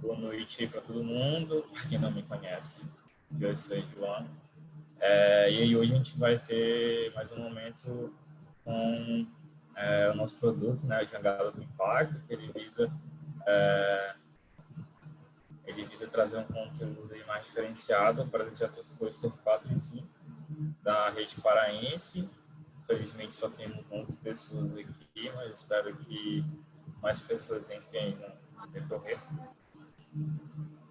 Boa noite para todo mundo. Para quem não me conhece, eu sou João. E aí hoje a gente vai ter mais um momento com o nosso produto, né, a Jangada do Impacto, que ele visa trazer um conteúdo mais diferenciado para as dietas cluster 4 e 5 da rede paraense. Infelizmente só temos 11 pessoas aqui, mas espero que mais pessoas entrem no decorrer.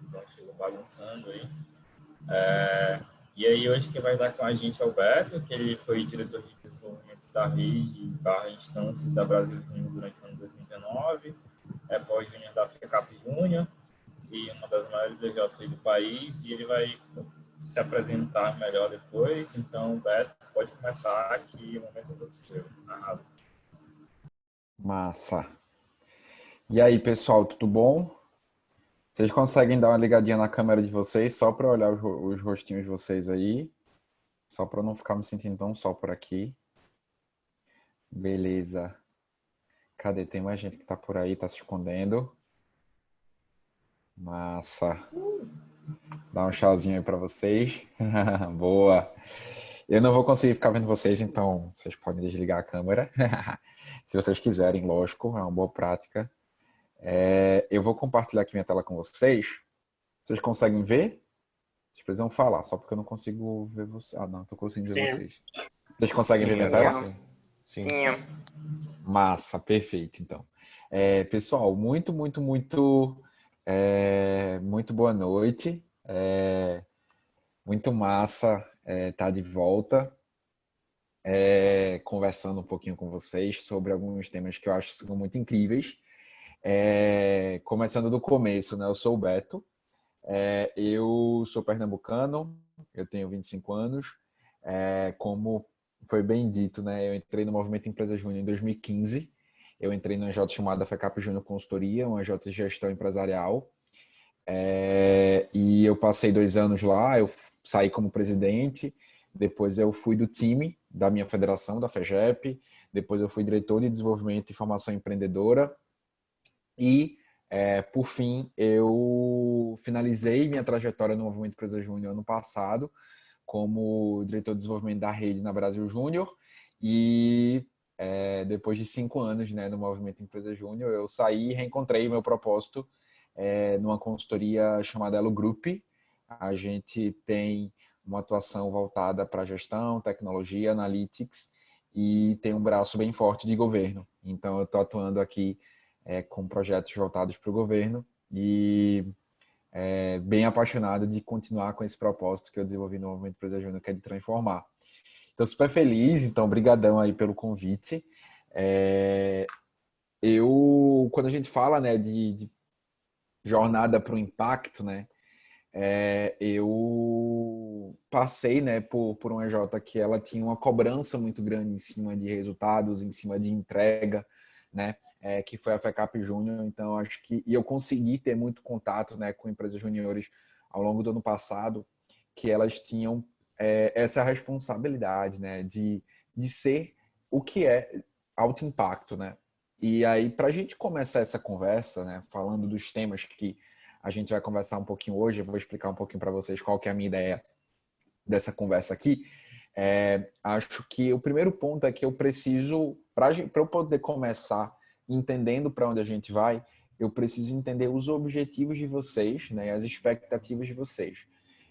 Então chegou bagunçando aí. E aí hoje quem vai estar com a gente é o Beto, que ele foi diretor de desenvolvimento da rede barra instâncias da Brasil Júnior durante o ano 2019, pós-júnior da FECAP Júnior e uma das maiores DJs do país, e ele vai se apresentar melhor depois. Então, Beto, pode começar, que o momento é todo seu. Narrado. Massa. E aí, pessoal, tudo bom? Vocês conseguem dar uma ligadinha na câmera de vocês só para olhar os rostinhos de vocês aí? Só para não ficar me sentindo tão só por aqui. Beleza. Cadê? Tem mais gente que tá por aí, tá se escondendo. Massa. Dá um tchauzinho aí para vocês. Boa. Eu não vou conseguir ficar vendo vocês, então vocês podem desligar a câmera. Se vocês quiserem, lógico, é uma boa prática. Eu vou compartilhar aqui minha tela com vocês. Vocês conseguem ver? Vocês precisam falar, só porque eu não consigo ver vocês. Ah, não, tô conseguindo ver Sim. vocês. Vocês conseguem ver minha tela? Sim. Massa, perfeito, então. Pessoal, muito boa noite. Muito massa estar de volta, conversando um pouquinho com vocês sobre alguns temas que eu acho que são muito incríveis. Começando do começo, né? Eu sou o Beto. Eu sou pernambucano, eu tenho 25 anos. Como foi bem dito, né? Eu entrei no Movimento Empresa Júnior em 2015. Eu entrei no EJ chamada FECAP Júnior Consultoria, um EJ de gestão empresarial. E eu passei 2 anos lá, eu saí como presidente, depois eu fui do time da minha federação, da FEGEP, depois eu fui diretor de desenvolvimento e formação empreendedora e por fim, eu finalizei minha trajetória no Movimento Empresa Júnior ano passado como diretor de desenvolvimento da rede na Brasil Júnior e depois de 5 anos, né, no Movimento Empresa Júnior, eu saí e reencontrei meu propósito numa consultoria chamada Elo Group. A gente tem uma atuação voltada para gestão, tecnologia, analytics e tem um braço bem forte de governo. Então, eu estou atuando aqui com projetos voltados para o governo e bem apaixonado de continuar com esse propósito que eu desenvolvi no Movimento Empresa Júnior, que é de transformar. Então, super feliz, então, brigadão aí pelo convite. Quando a gente fala, né, de jornada para o impacto, né, eu passei, né, por uma EJ que ela tinha uma cobrança muito grande em cima de resultados, em cima de entrega, né, que foi a FECAP Júnior. Então, acho que eu consegui ter muito contato, né, com empresas juniores ao longo do ano passado, que elas tinham essa responsabilidade, né, de ser o que é alto impacto, né. E aí, para a gente começar essa conversa, né, falando dos temas que a gente vai conversar um pouquinho hoje, eu vou explicar um pouquinho para vocês qual que é a minha ideia dessa conversa aqui. Acho que o primeiro ponto é que eu preciso, para eu poder começar entendendo para onde a gente vai, eu preciso entender os objetivos de vocês, né, as expectativas de vocês.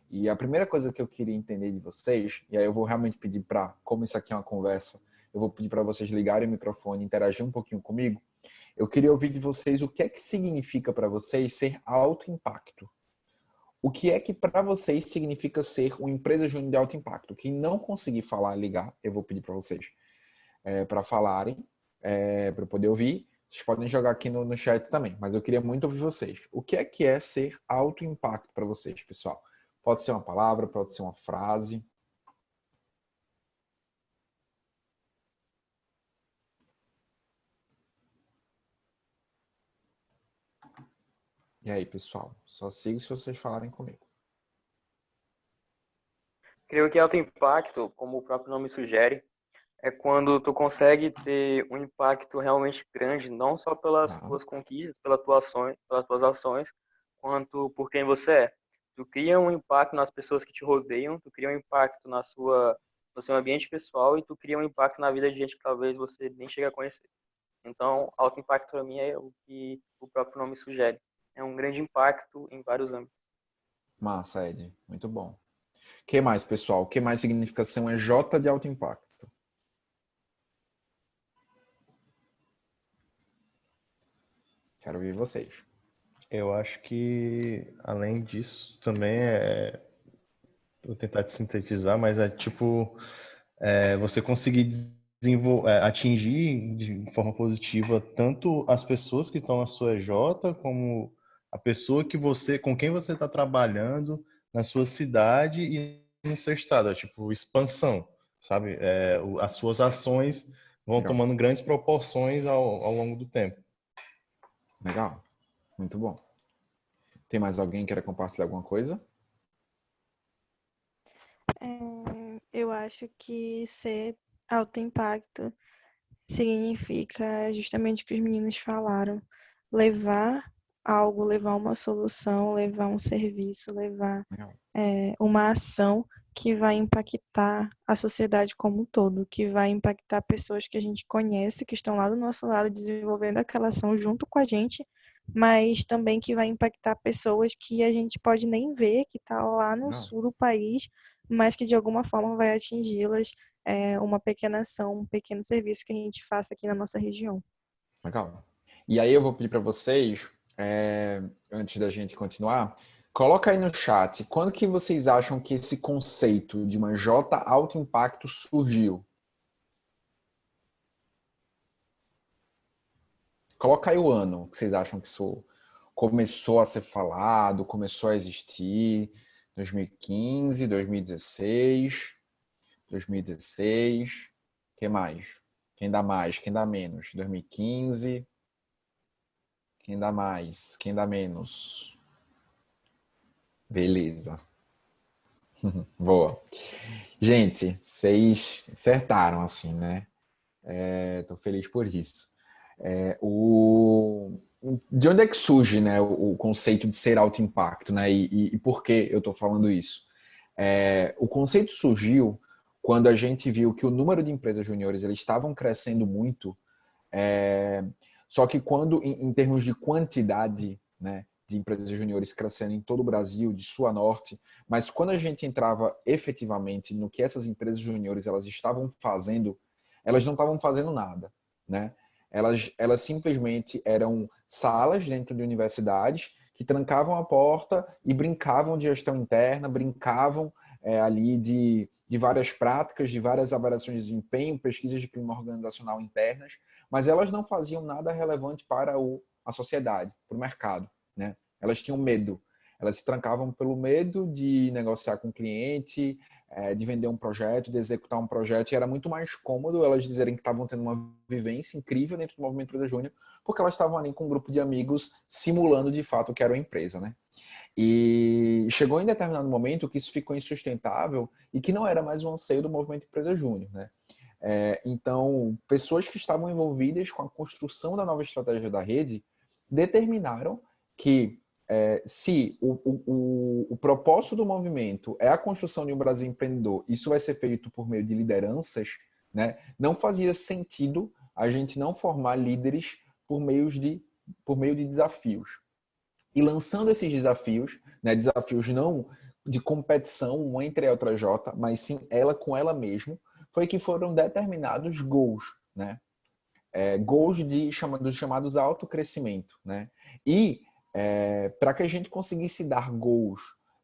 E a primeira coisa que eu queria entender de vocês, e aí eu vou realmente pedir para, como isso aqui é uma conversa, eu vou pedir para vocês ligarem o microfone, interagir um pouquinho comigo. Eu queria ouvir de vocês o que é que significa para vocês ser alto impacto. O que é que para vocês significa ser uma empresa júnior de alto impacto? Quem não conseguir falar, ligar, eu vou pedir para vocês para falarem, para eu poder ouvir. Vocês podem jogar aqui no chat também, mas eu queria muito ouvir vocês. O que é ser alto impacto para vocês, pessoal? Pode ser uma palavra, pode ser uma frase. E aí, pessoal? Só sigo se vocês falarem comigo. Creio que alto impacto, como o próprio nome sugere, é quando tu consegue ter um impacto realmente grande, não só pelas tuas conquistas, pelas tuas ações, quanto por quem você é. Tu cria um impacto nas pessoas que te rodeiam, tu cria um impacto no seu ambiente pessoal e tu cria um impacto na vida de gente que talvez você nem chegue a conhecer. Então, alto impacto para mim é o que o próprio nome sugere. É um grande impacto em vários âmbitos. Massa, Ed. Muito bom. O que mais, pessoal? O que mais significa ser um EJ de alto impacto? Quero ouvir vocês. Eu acho que, além disso, também vou tentar te sintetizar, mas é tipo, você conseguir atingir de forma positiva tanto as pessoas que estão na sua EJ, como a pessoa com quem você está trabalhando na sua cidade e no seu estado. É tipo, expansão, sabe? As suas ações vão Legal. tomando grandes proporções ao longo do tempo. Legal. Muito bom. Tem mais alguém que queira compartilhar alguma coisa? Eu acho que ser alto impacto significa justamente o que os meninos falaram: levar algo, levar uma solução, levar um serviço, levar Legal. uma ação que vai impactar a sociedade como um todo, que vai impactar pessoas que a gente conhece, que estão lá do nosso lado desenvolvendo aquela ação junto com a gente, mas também que vai impactar pessoas que a gente pode nem ver, que está lá no Legal. sul do país, mas que de alguma forma vai atingi-las, uma pequena ação, um pequeno serviço que a gente faça aqui na nossa região. Legal. E aí eu vou pedir para vocês, antes da gente continuar, coloca aí no chat, quando que vocês acham que esse conceito de uma J alto impacto surgiu? Coloca aí o ano que vocês acham que isso começou a ser falado, começou a existir. 2015, 2016, 2016. Que mais? Quem dá mais? Quem dá menos? 2015. Quem dá mais? Quem dá menos? Beleza. Boa. Gente, vocês acertaram, assim, né? Tô feliz por isso. De onde é que surge, né, o conceito de ser alto impacto, né? E por que eu tô falando isso? O conceito surgiu quando a gente viu que o número de empresas juniores eles estavam crescendo muito, só que quando, em termos de quantidade, né, de empresas juniores crescendo em todo o Brasil, de sul a norte, mas quando a gente entrava efetivamente no que essas empresas juniores elas estavam fazendo, elas não estavam fazendo nada, né? Elas simplesmente eram salas dentro de universidades que trancavam a porta e brincavam de gestão interna, brincavam ali de várias práticas, de várias avaliações de desempenho, pesquisas de clima organizacional internas, mas elas não faziam nada relevante para a sociedade, para o mercado, né? Elas tinham medo. Elas se trancavam pelo medo de negociar com o cliente, de vender um projeto, de executar um projeto, e era muito mais cômodo elas dizerem que estavam tendo uma vivência incrível dentro do Movimento Empresa Júnior, porque elas estavam ali com um grupo de amigos simulando de fato o que era uma empresa, né? E chegou em determinado momento que isso ficou insustentável e que não era mais um anseio do Movimento Empresa Júnior, né? Então, pessoas que estavam envolvidas com a construção da nova estratégia da rede determinaram que se o propósito do movimento é a construção de um Brasil empreendedor, isso vai ser feito por meio de lideranças, né? Não fazia sentido a gente não formar líderes por meio de desafios. E lançando esses desafios, né, desafios não de competição entre a outra J, mas sim ela com ela mesma, foi que foram determinados goals, né? Goals dos chamados autocrescimento, né? E para que a gente conseguisse dar goals,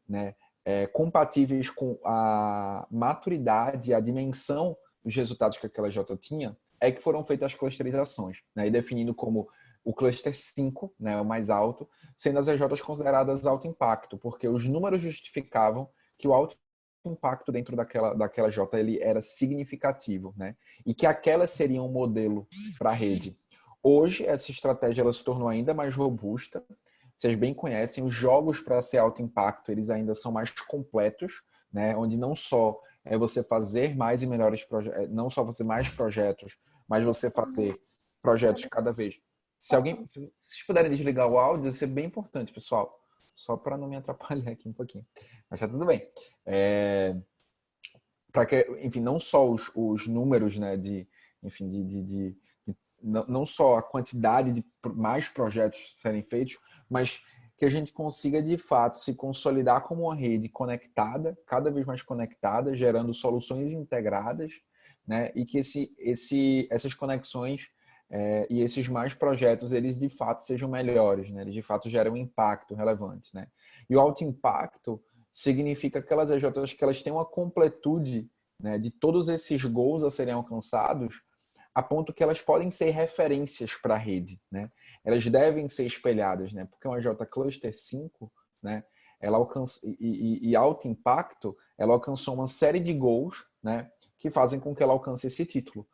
né, compatíveis com a maturidade e a dimensão dos resultados que aquela J tinha, é que foram feitas as clusterizações, né, e definindo como o cluster 5, né, o mais alto, sendo as EJs consideradas alto impacto, porque os números justificavam que o alto impacto dentro daquela J ele era significativo, né, e que aquelas seriam um modelo para a rede. Hoje, essa estratégia ela se tornou ainda mais robusta. Vocês bem conhecem, os jogos para ser alto impacto, eles ainda são mais completos, né? Onde não só é você fazer mais e melhores projetos, não só fazer mais projetos, mas você fazer projetos cada vez. Se vocês puderem desligar o áudio, isso é bem importante, pessoal. só para não me atrapalhar aqui um pouquinho. Mas tá tudo bem. Para que, enfim, não só os números, né, enfim, não só a quantidade de mais projetos serem feitos, mas que a gente consiga, de fato, se consolidar como uma rede conectada, cada vez mais conectada, gerando soluções integradas, né? E que essas conexões e esses mais projetos, eles de fato sejam melhores, né? Eles de fato geram impacto relevante, né? E o alto impacto significa que aquelas EJs que elas têm uma completude, né, de todos esses goals a serem alcançados, a ponto que elas podem ser referências para a rede, né? Elas devem ser espelhadas, né? Porque uma J Cluster 5, né, ela alcança e alto impacto, ela alcançou uma série de goals, né, que fazem com que ela alcance esse título.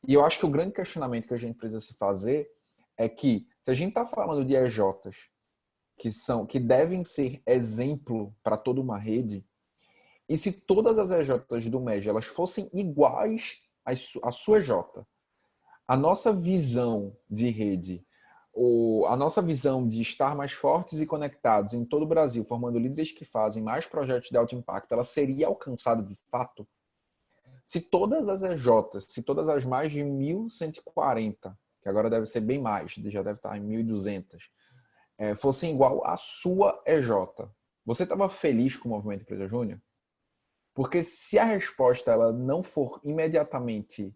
E eu acho que o grande questionamento que a gente precisa se fazer é que, se a gente está falando de EJs que devem ser exemplo para toda uma rede, e se todas as EJs do MEG elas fossem iguais à sua EJ, a nossa visão de rede, a nossa visão de estar mais fortes e conectados em todo o Brasil, formando líderes que fazem mais projetos de alto impacto, ela seria alcançada de fato? Se todas as EJs, se todas as mais de 1.140, que agora deve ser bem mais, já deve estar em 1.200, fossem igual à sua EJ, você estava feliz com o Movimento Empresa Júnior? Porque se a resposta ela não for imediatamente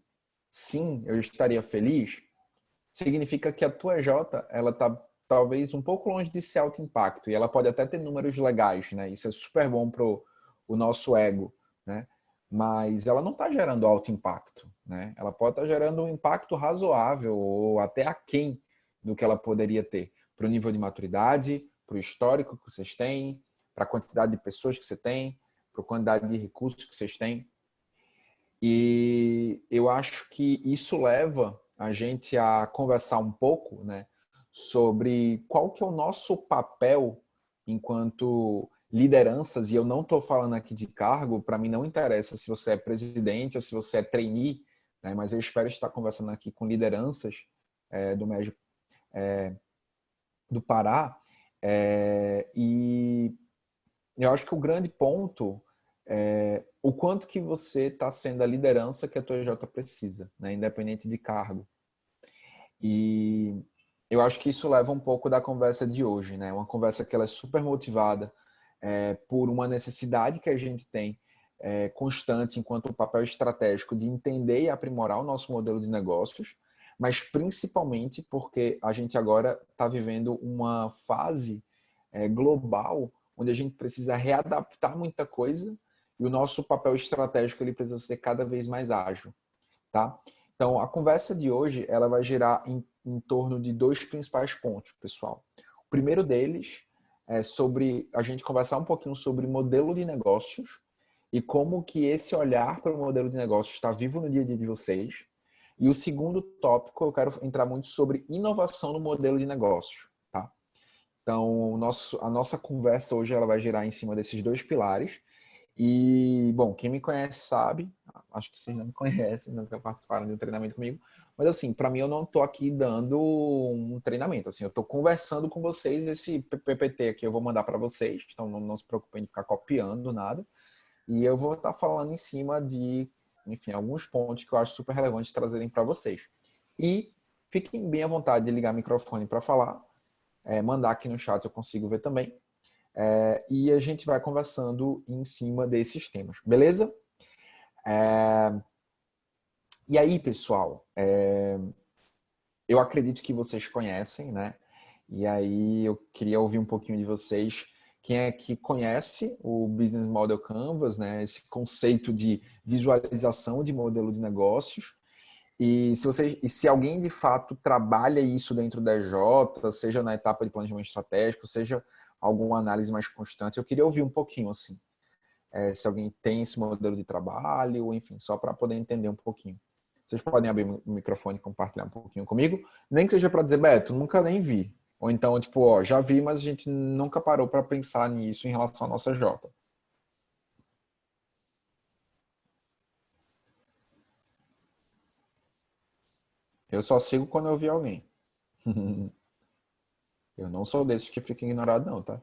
sim, eu estaria feliz, significa que a tua EJ ela está talvez um pouco longe de ser alto impacto e ela pode até ter números legais, né? Isso é super bom para o nosso ego, né? Mas ela não está gerando alto impacto, né? Ela pode estar gerando um impacto razoável ou até aquém do que ela poderia ter para o nível de maturidade, para o histórico que vocês têm, para a quantidade de pessoas que você tem, para a quantidade de recursos que vocês têm. E eu acho que isso leva a gente a conversar um pouco, né, sobre qual que é o nosso papel enquanto lideranças, e eu não estou falando aqui de cargo, para mim não interessa se você é presidente ou se você é trainee, né, mas eu espero estar conversando aqui com lideranças do MEG do Pará, e eu acho que o grande ponto é o quanto que você está sendo a liderança que a tua EJ precisa, né? Independente de cargo. E eu acho que isso leva um pouco da conversa de hoje, né? Uma conversa que ela é super motivada por uma necessidade que a gente tem constante enquanto papel estratégico de entender e aprimorar o nosso modelo de negócios, mas principalmente porque a gente agora está vivendo uma fase global onde a gente precisa readaptar muita coisa e o nosso papel estratégico ele precisa ser cada vez mais ágil, tá? Então, a conversa de hoje ela vai girar em torno de dois principais pontos, pessoal. O primeiro deles é sobre a gente conversar um pouquinho sobre modelo de negócios e como que esse olhar para o modelo de negócios está vivo no dia a dia de vocês. E o segundo tópico, eu quero entrar muito sobre inovação no modelo de negócios, tá? Então, a nossa conversa hoje ela vai girar em cima desses dois pilares. E, bom, quem me conhece sabe, acho que vocês não me conhecem, nunca participaram de um treinamento comigo, mas assim, para mim eu não estou aqui dando um treinamento, assim, eu estou conversando com vocês, esse PPT aqui eu vou mandar para vocês, então não se preocupem de ficar copiando nada, e eu vou estar falando em cima de, enfim, alguns pontos que eu acho super relevantes trazerem para vocês. E fiquem bem à vontade de ligar o microfone para falar, mandar aqui no chat eu consigo ver também. E a gente vai conversando em cima desses temas, beleza? E aí, pessoal, eu acredito que vocês conhecem, né? E aí eu queria ouvir um pouquinho de vocês. Quem é que conhece o Business Model Canvas, né? Esse conceito de visualização de modelo de negócios. E se alguém de fato trabalha isso dentro da EJ, seja na etapa de planejamento estratégico, seja alguma análise mais constante, eu queria ouvir um pouquinho assim, se alguém tem esse modelo de trabalho, enfim, só para poder entender um pouquinho. Vocês podem abrir o microfone e compartilhar um pouquinho comigo, nem que seja para dizer, Beto, nunca nem vi. Ou então, tipo, ó, já vi, mas a gente nunca parou para pensar nisso em relação à nossa J. Eu só sigo quando eu vi alguém. Eu não sou desses que fica ignorado, não, tá?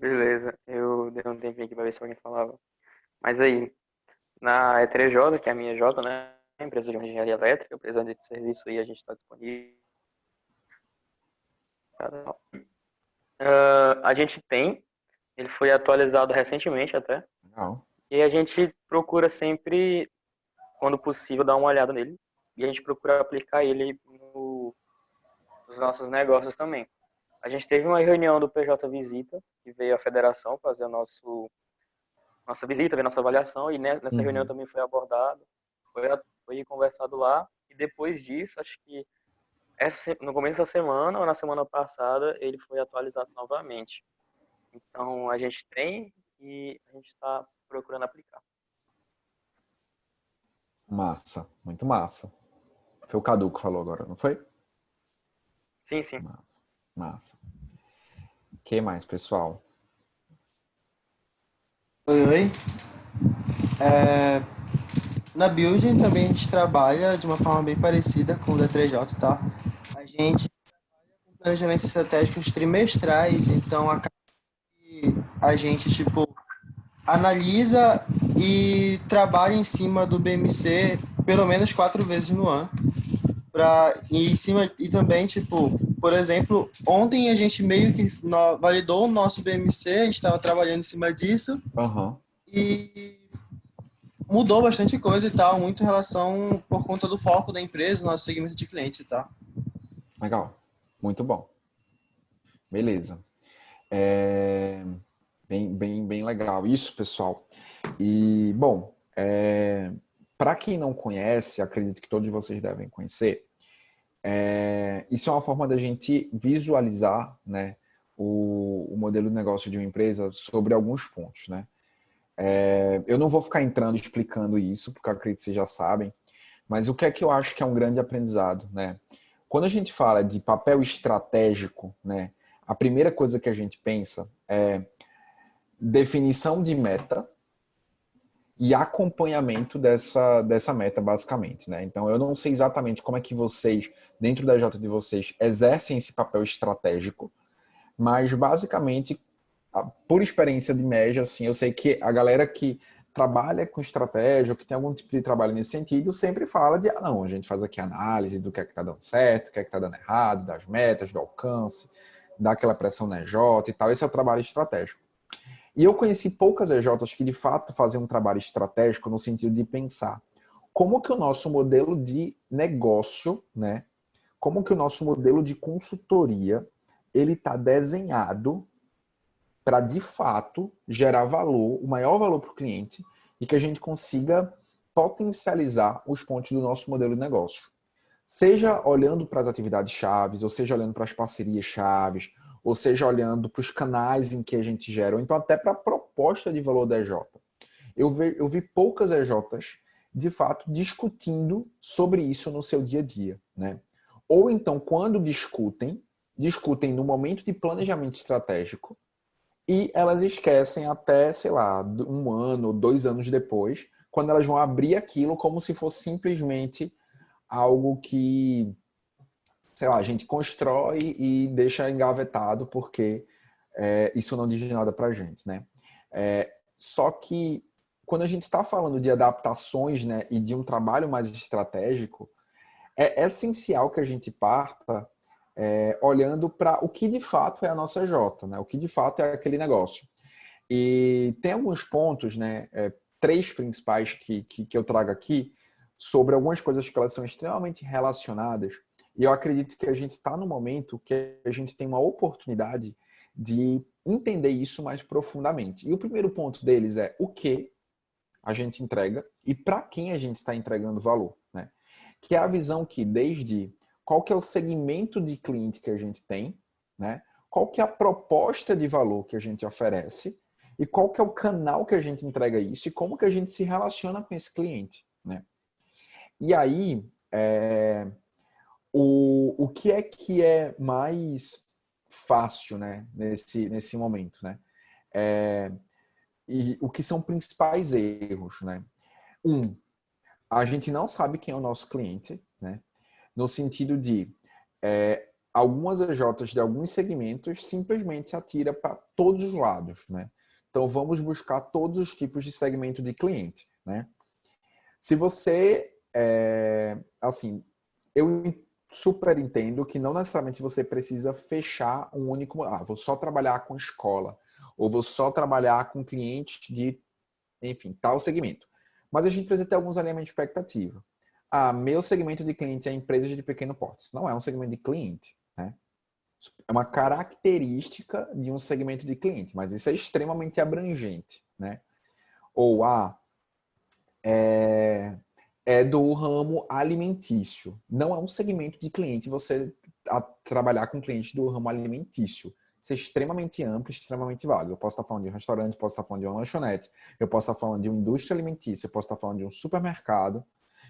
Beleza, eu dei um tempinho aqui pra ver se alguém falava. Mas aí, na E3J, que é a minha J, né? Empresa de engenharia elétrica, precisando de serviço aí, a gente está disponível. A gente tem, ele foi atualizado recentemente até, Legal. e a gente procura sempre, quando possível, dar uma olhada nele, e a gente procura aplicar ele nos nossos negócios também. A gente teve uma reunião do PJ Visita, que veio a federação fazer nossa visita, ver nossa avaliação, e nessa reunião Uhum. também foi abordado, foi conversado lá, e depois disso, acho que no começo da semana ou na semana passada, ele foi atualizado novamente. Então, a gente tem e a gente está procurando aplicar. Massa, muito massa. Foi o Cadu que falou agora, não foi? Sim, sim. Massa, massa. O que mais, pessoal? Oi, oi. Na Building também a gente trabalha de uma forma bem parecida com o D3J, tá? A gente tem planejamentos estratégicos trimestrais, então acaba que a gente, tipo, analisa e trabalha em cima do BMC pelo menos 4 vezes no ano. E também, tipo, por exemplo, ontem a gente meio que validou o nosso BMC, a gente estava trabalhando em cima disso, Aham. e mudou bastante coisa e tal, muito em relação por conta do foco da empresa, nosso segmento de clientes e tal. Legal. Muito bom. Beleza. Bem legal. Isso, pessoal. E, bom, para quem não conhece, acredito que todos vocês devem conhecer, isso é uma forma da gente visualizar, né, o modelo de negócio de uma empresa sobre alguns pontos, né? Eu não vou ficar entrando explicando isso, porque eu acredito que vocês já sabem, mas o que é que eu acho que é um grande aprendizado, né? Quando a gente fala de papel estratégico, né, a primeira coisa que a gente pensa é definição de meta e acompanhamento dessa meta, basicamente, né? Então, eu não sei exatamente como é que vocês, dentro da J de vocês, exercem esse papel estratégico, mas, basicamente, por experiência de média, assim, eu sei que a galera que trabalha com estratégia, ou que tem algum tipo de trabalho nesse sentido, sempre fala de, não, a gente faz aqui análise do que é que tá dando certo, o que é que tá dando errado, das metas, do alcance, dá aquela pressão na EJ e tal. Esse é o trabalho estratégico. E eu conheci poucas EJs que, de fato, faziam um trabalho estratégico no sentido de pensar como que o nosso modelo de negócio, né, como que o nosso modelo de consultoria, ele está desenhado para, de fato, gerar valor, o maior valor para o cliente, e que a gente consiga potencializar os pontos do nosso modelo de negócio. Seja olhando para as atividades chaves, ou seja olhando para as parcerias chaves, ou seja olhando para os canais em que a gente gera, ou então até para a proposta de valor da EJ. Eu vi poucas EJs, de fato, discutindo sobre isso no seu dia a dia, né? Ou então, quando discutem no momento de planejamento estratégico, e elas esquecem até, sei lá, 1 ano, 2 anos depois, quando elas vão abrir aquilo como se fosse simplesmente algo que, sei lá, a gente constrói e deixa engavetado porque isso não diz nada pra gente, né? Só que quando a gente está falando de adaptações, né, e de um trabalho mais estratégico, é essencial que a gente parta olhando para o que de fato é a nossa J, né? O que de fato é aquele negócio. E tem alguns pontos, né? 3 principais que eu trago aqui sobre algumas coisas que elas são extremamente relacionadas. E eu acredito que a gente está no momento que a gente tem uma oportunidade de entender isso mais profundamente. E o primeiro ponto deles é o que a gente entrega e para quem a gente está entregando valor, né? Que é a visão que desde qual que é o segmento de cliente que a gente tem, né? Qual que é a proposta de valor que a gente oferece e qual que é o canal que a gente entrega isso e como que a gente se relaciona com esse cliente, né? E aí, o que é mais fácil, né, nesse momento, né? E o que são principais erros, né? A gente não sabe quem é o nosso cliente, né? No sentido de algumas EJs de alguns segmentos simplesmente se atira para todos os lados, né? Então, vamos buscar todos os tipos de segmento de cliente, né? Se você, assim, eu super entendo que não necessariamente você precisa fechar um único, vou só trabalhar com escola, ou vou só trabalhar com clientes de, enfim, tal segmento. Mas a gente precisa ter alguns alinhamentos de expectativa. Meu segmento de cliente é empresas de pequeno porte. Isso não é um segmento de cliente, né? É uma característica de um segmento de cliente, mas isso é extremamente abrangente, né? Ou é do ramo alimentício. Não é um segmento de cliente você trabalhar com clientes do ramo alimentício. Isso é extremamente amplo, extremamente vago. Eu posso estar falando de um restaurante, posso estar falando de uma lanchonete, eu posso estar falando de uma indústria alimentícia, eu posso estar falando de um supermercado,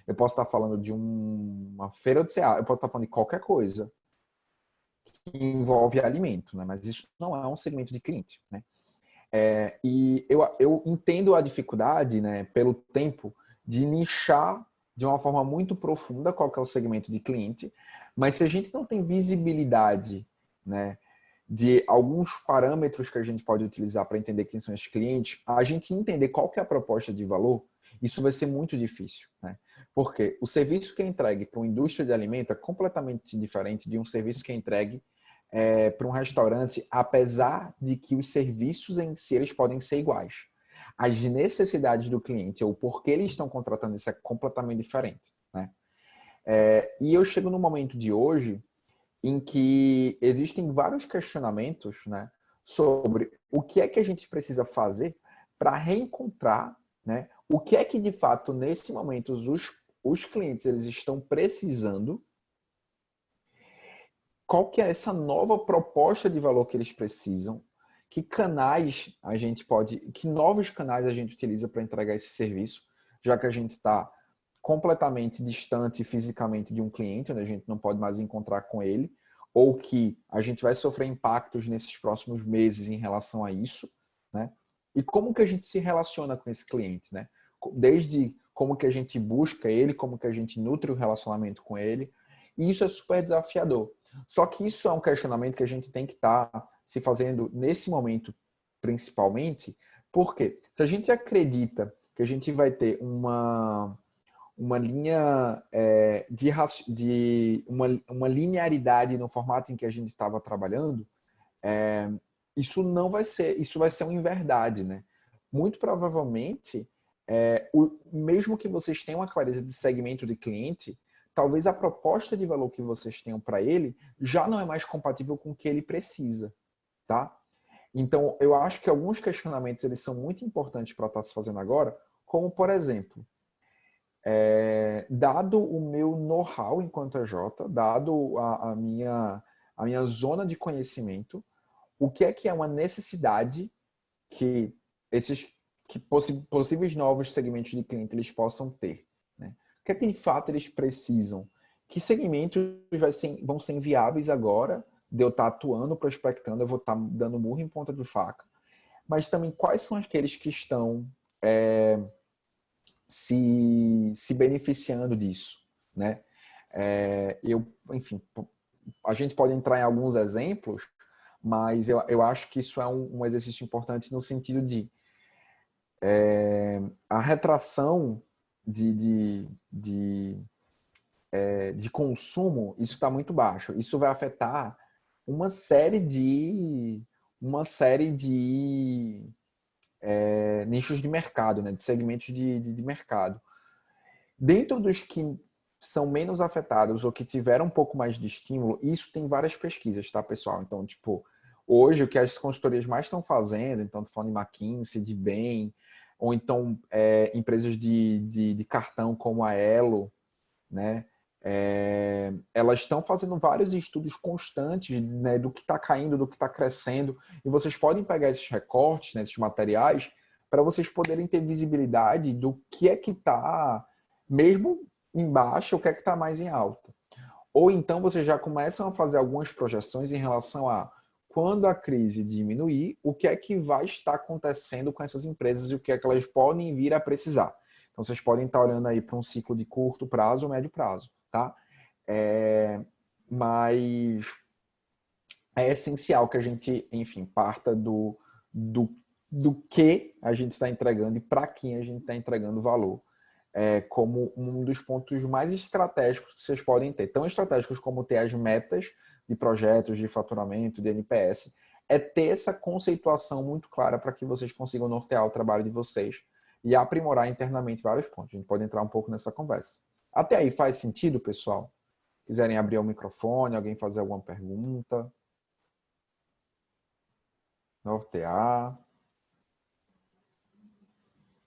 eu posso estar falando de uma feira de cereais, eu posso estar falando de qualquer coisa que envolve alimento, né? Mas isso não é um segmento de cliente, né? E eu entendo a dificuldade, né, pelo tempo, de nichar de uma forma muito profunda qual que é o segmento de cliente, mas se a gente não tem visibilidade, né, de alguns parâmetros que a gente pode utilizar para entender quem são esses clientes, a gente entender qual que é a proposta de valor, isso vai ser muito difícil, né? Porque o serviço que é entregue para uma indústria de alimento é completamente diferente de um serviço que é entregue para um restaurante, apesar de que os serviços em si eles podem ser iguais. As necessidades do cliente ou por que eles estão contratando isso é completamente diferente, né? E eu chego no momento de hoje em que existem vários questionamentos, né, sobre o que é que a gente precisa fazer para reencontrar, né, o que é que de fato nesse momento os clientes eles estão precisando, qual que é essa nova proposta de valor que eles precisam, que canais a gente pode, que novos canais a gente utiliza para entregar esse serviço, já que a gente está completamente distante fisicamente de um cliente, onde a gente não pode mais encontrar com ele, ou que a gente vai sofrer impactos nesses próximos meses em relação a isso, né? E como que a gente se relaciona com esse cliente, né? Desde como que a gente busca ele, como que a gente nutre o relacionamento com ele, e isso é super desafiador. Só que isso é um questionamento que a gente tem que estar se fazendo nesse momento, principalmente, porque se a gente acredita que a gente vai ter uma linha uma linearidade no formato em que a gente estava trabalhando, isso não vai ser, isso vai ser uma inverdade, né? Muito provavelmente, mesmo que vocês tenham uma clareza de segmento de cliente, talvez a proposta de valor que vocês tenham para ele já não é mais compatível com o que ele precisa, tá? Então, eu acho que alguns questionamentos eles são muito importantes para estar se fazendo agora, como, por exemplo, dado o meu know-how enquanto EJ, dado a minha zona de conhecimento, o que é uma necessidade que esses possíveis novos segmentos de cliente eles possam ter, né? O que é que de fato eles precisam? Que segmentos vão ser inviáveis agora de eu estar atuando, prospectando, eu vou estar dando murro em ponta de faca, mas também quais são aqueles que estão se beneficiando disso, né? Enfim, a gente pode entrar em alguns exemplos, mas eu acho que isso é um exercício importante no sentido de a retração de consumo, isso está muito baixo. Isso vai afetar uma série de nichos de mercado, né? De segmentos de mercado. Dentro dos que são menos afetados ou que tiveram um pouco mais de estímulo, isso tem várias pesquisas, tá, pessoal? Então, tipo, hoje o que as consultorias mais estão fazendo, então, tô falando de McKinsey, de Bain, ou então empresas de cartão como a Elo, né? Elas estão fazendo vários estudos constantes, né, do que está caindo, do que está crescendo, e vocês podem pegar esses recortes, né, esses materiais, para vocês poderem ter visibilidade do que é que está mesmo embaixo, o que é que está mais em alta. Ou então vocês já começam a fazer algumas projeções em relação a quando a crise diminuir, o que é que vai estar acontecendo com essas empresas e o que é que elas podem vir a precisar. Então vocês podem estar olhando aí para um ciclo de curto prazo ou médio prazo, tá? Mas é essencial que a gente, enfim, parta do que a gente está entregando e para quem a gente está entregando valor, como um dos pontos mais estratégicos que vocês podem ter. Tão estratégicos como ter as metas de projetos, de faturamento, de NPS, é ter essa conceituação muito clara para que vocês consigam nortear o trabalho de vocês e aprimorar internamente vários pontos. A gente pode entrar um pouco nessa conversa. Até aí faz sentido, pessoal? Quiserem abrir o microfone, alguém fazer alguma pergunta? Nortear.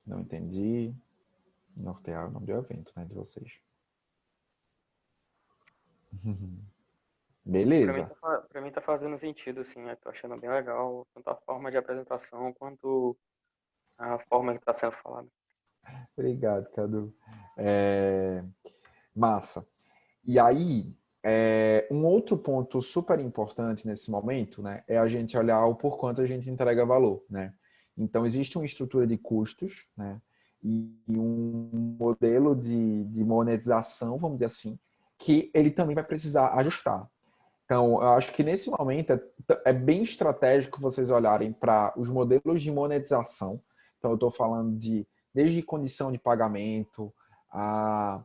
Não entendi. Nortear é o nome do evento, né, de vocês. Beleza. Pra mim tá fazendo sentido, assim, eu tô achando bem legal, tanto a forma de apresentação quanto a forma que tá sendo falada. Obrigado, Cadu. Massa. E aí, um outro ponto super importante nesse momento, né, é a gente olhar o por quanto a gente entrega valor, né? Então, existe uma estrutura de custos, né, e um modelo de monetização, vamos dizer assim, que ele também vai precisar ajustar. Então, eu acho que nesse momento é bem estratégico vocês olharem para os modelos de monetização. Então, eu estou falando desde condição de pagamento, a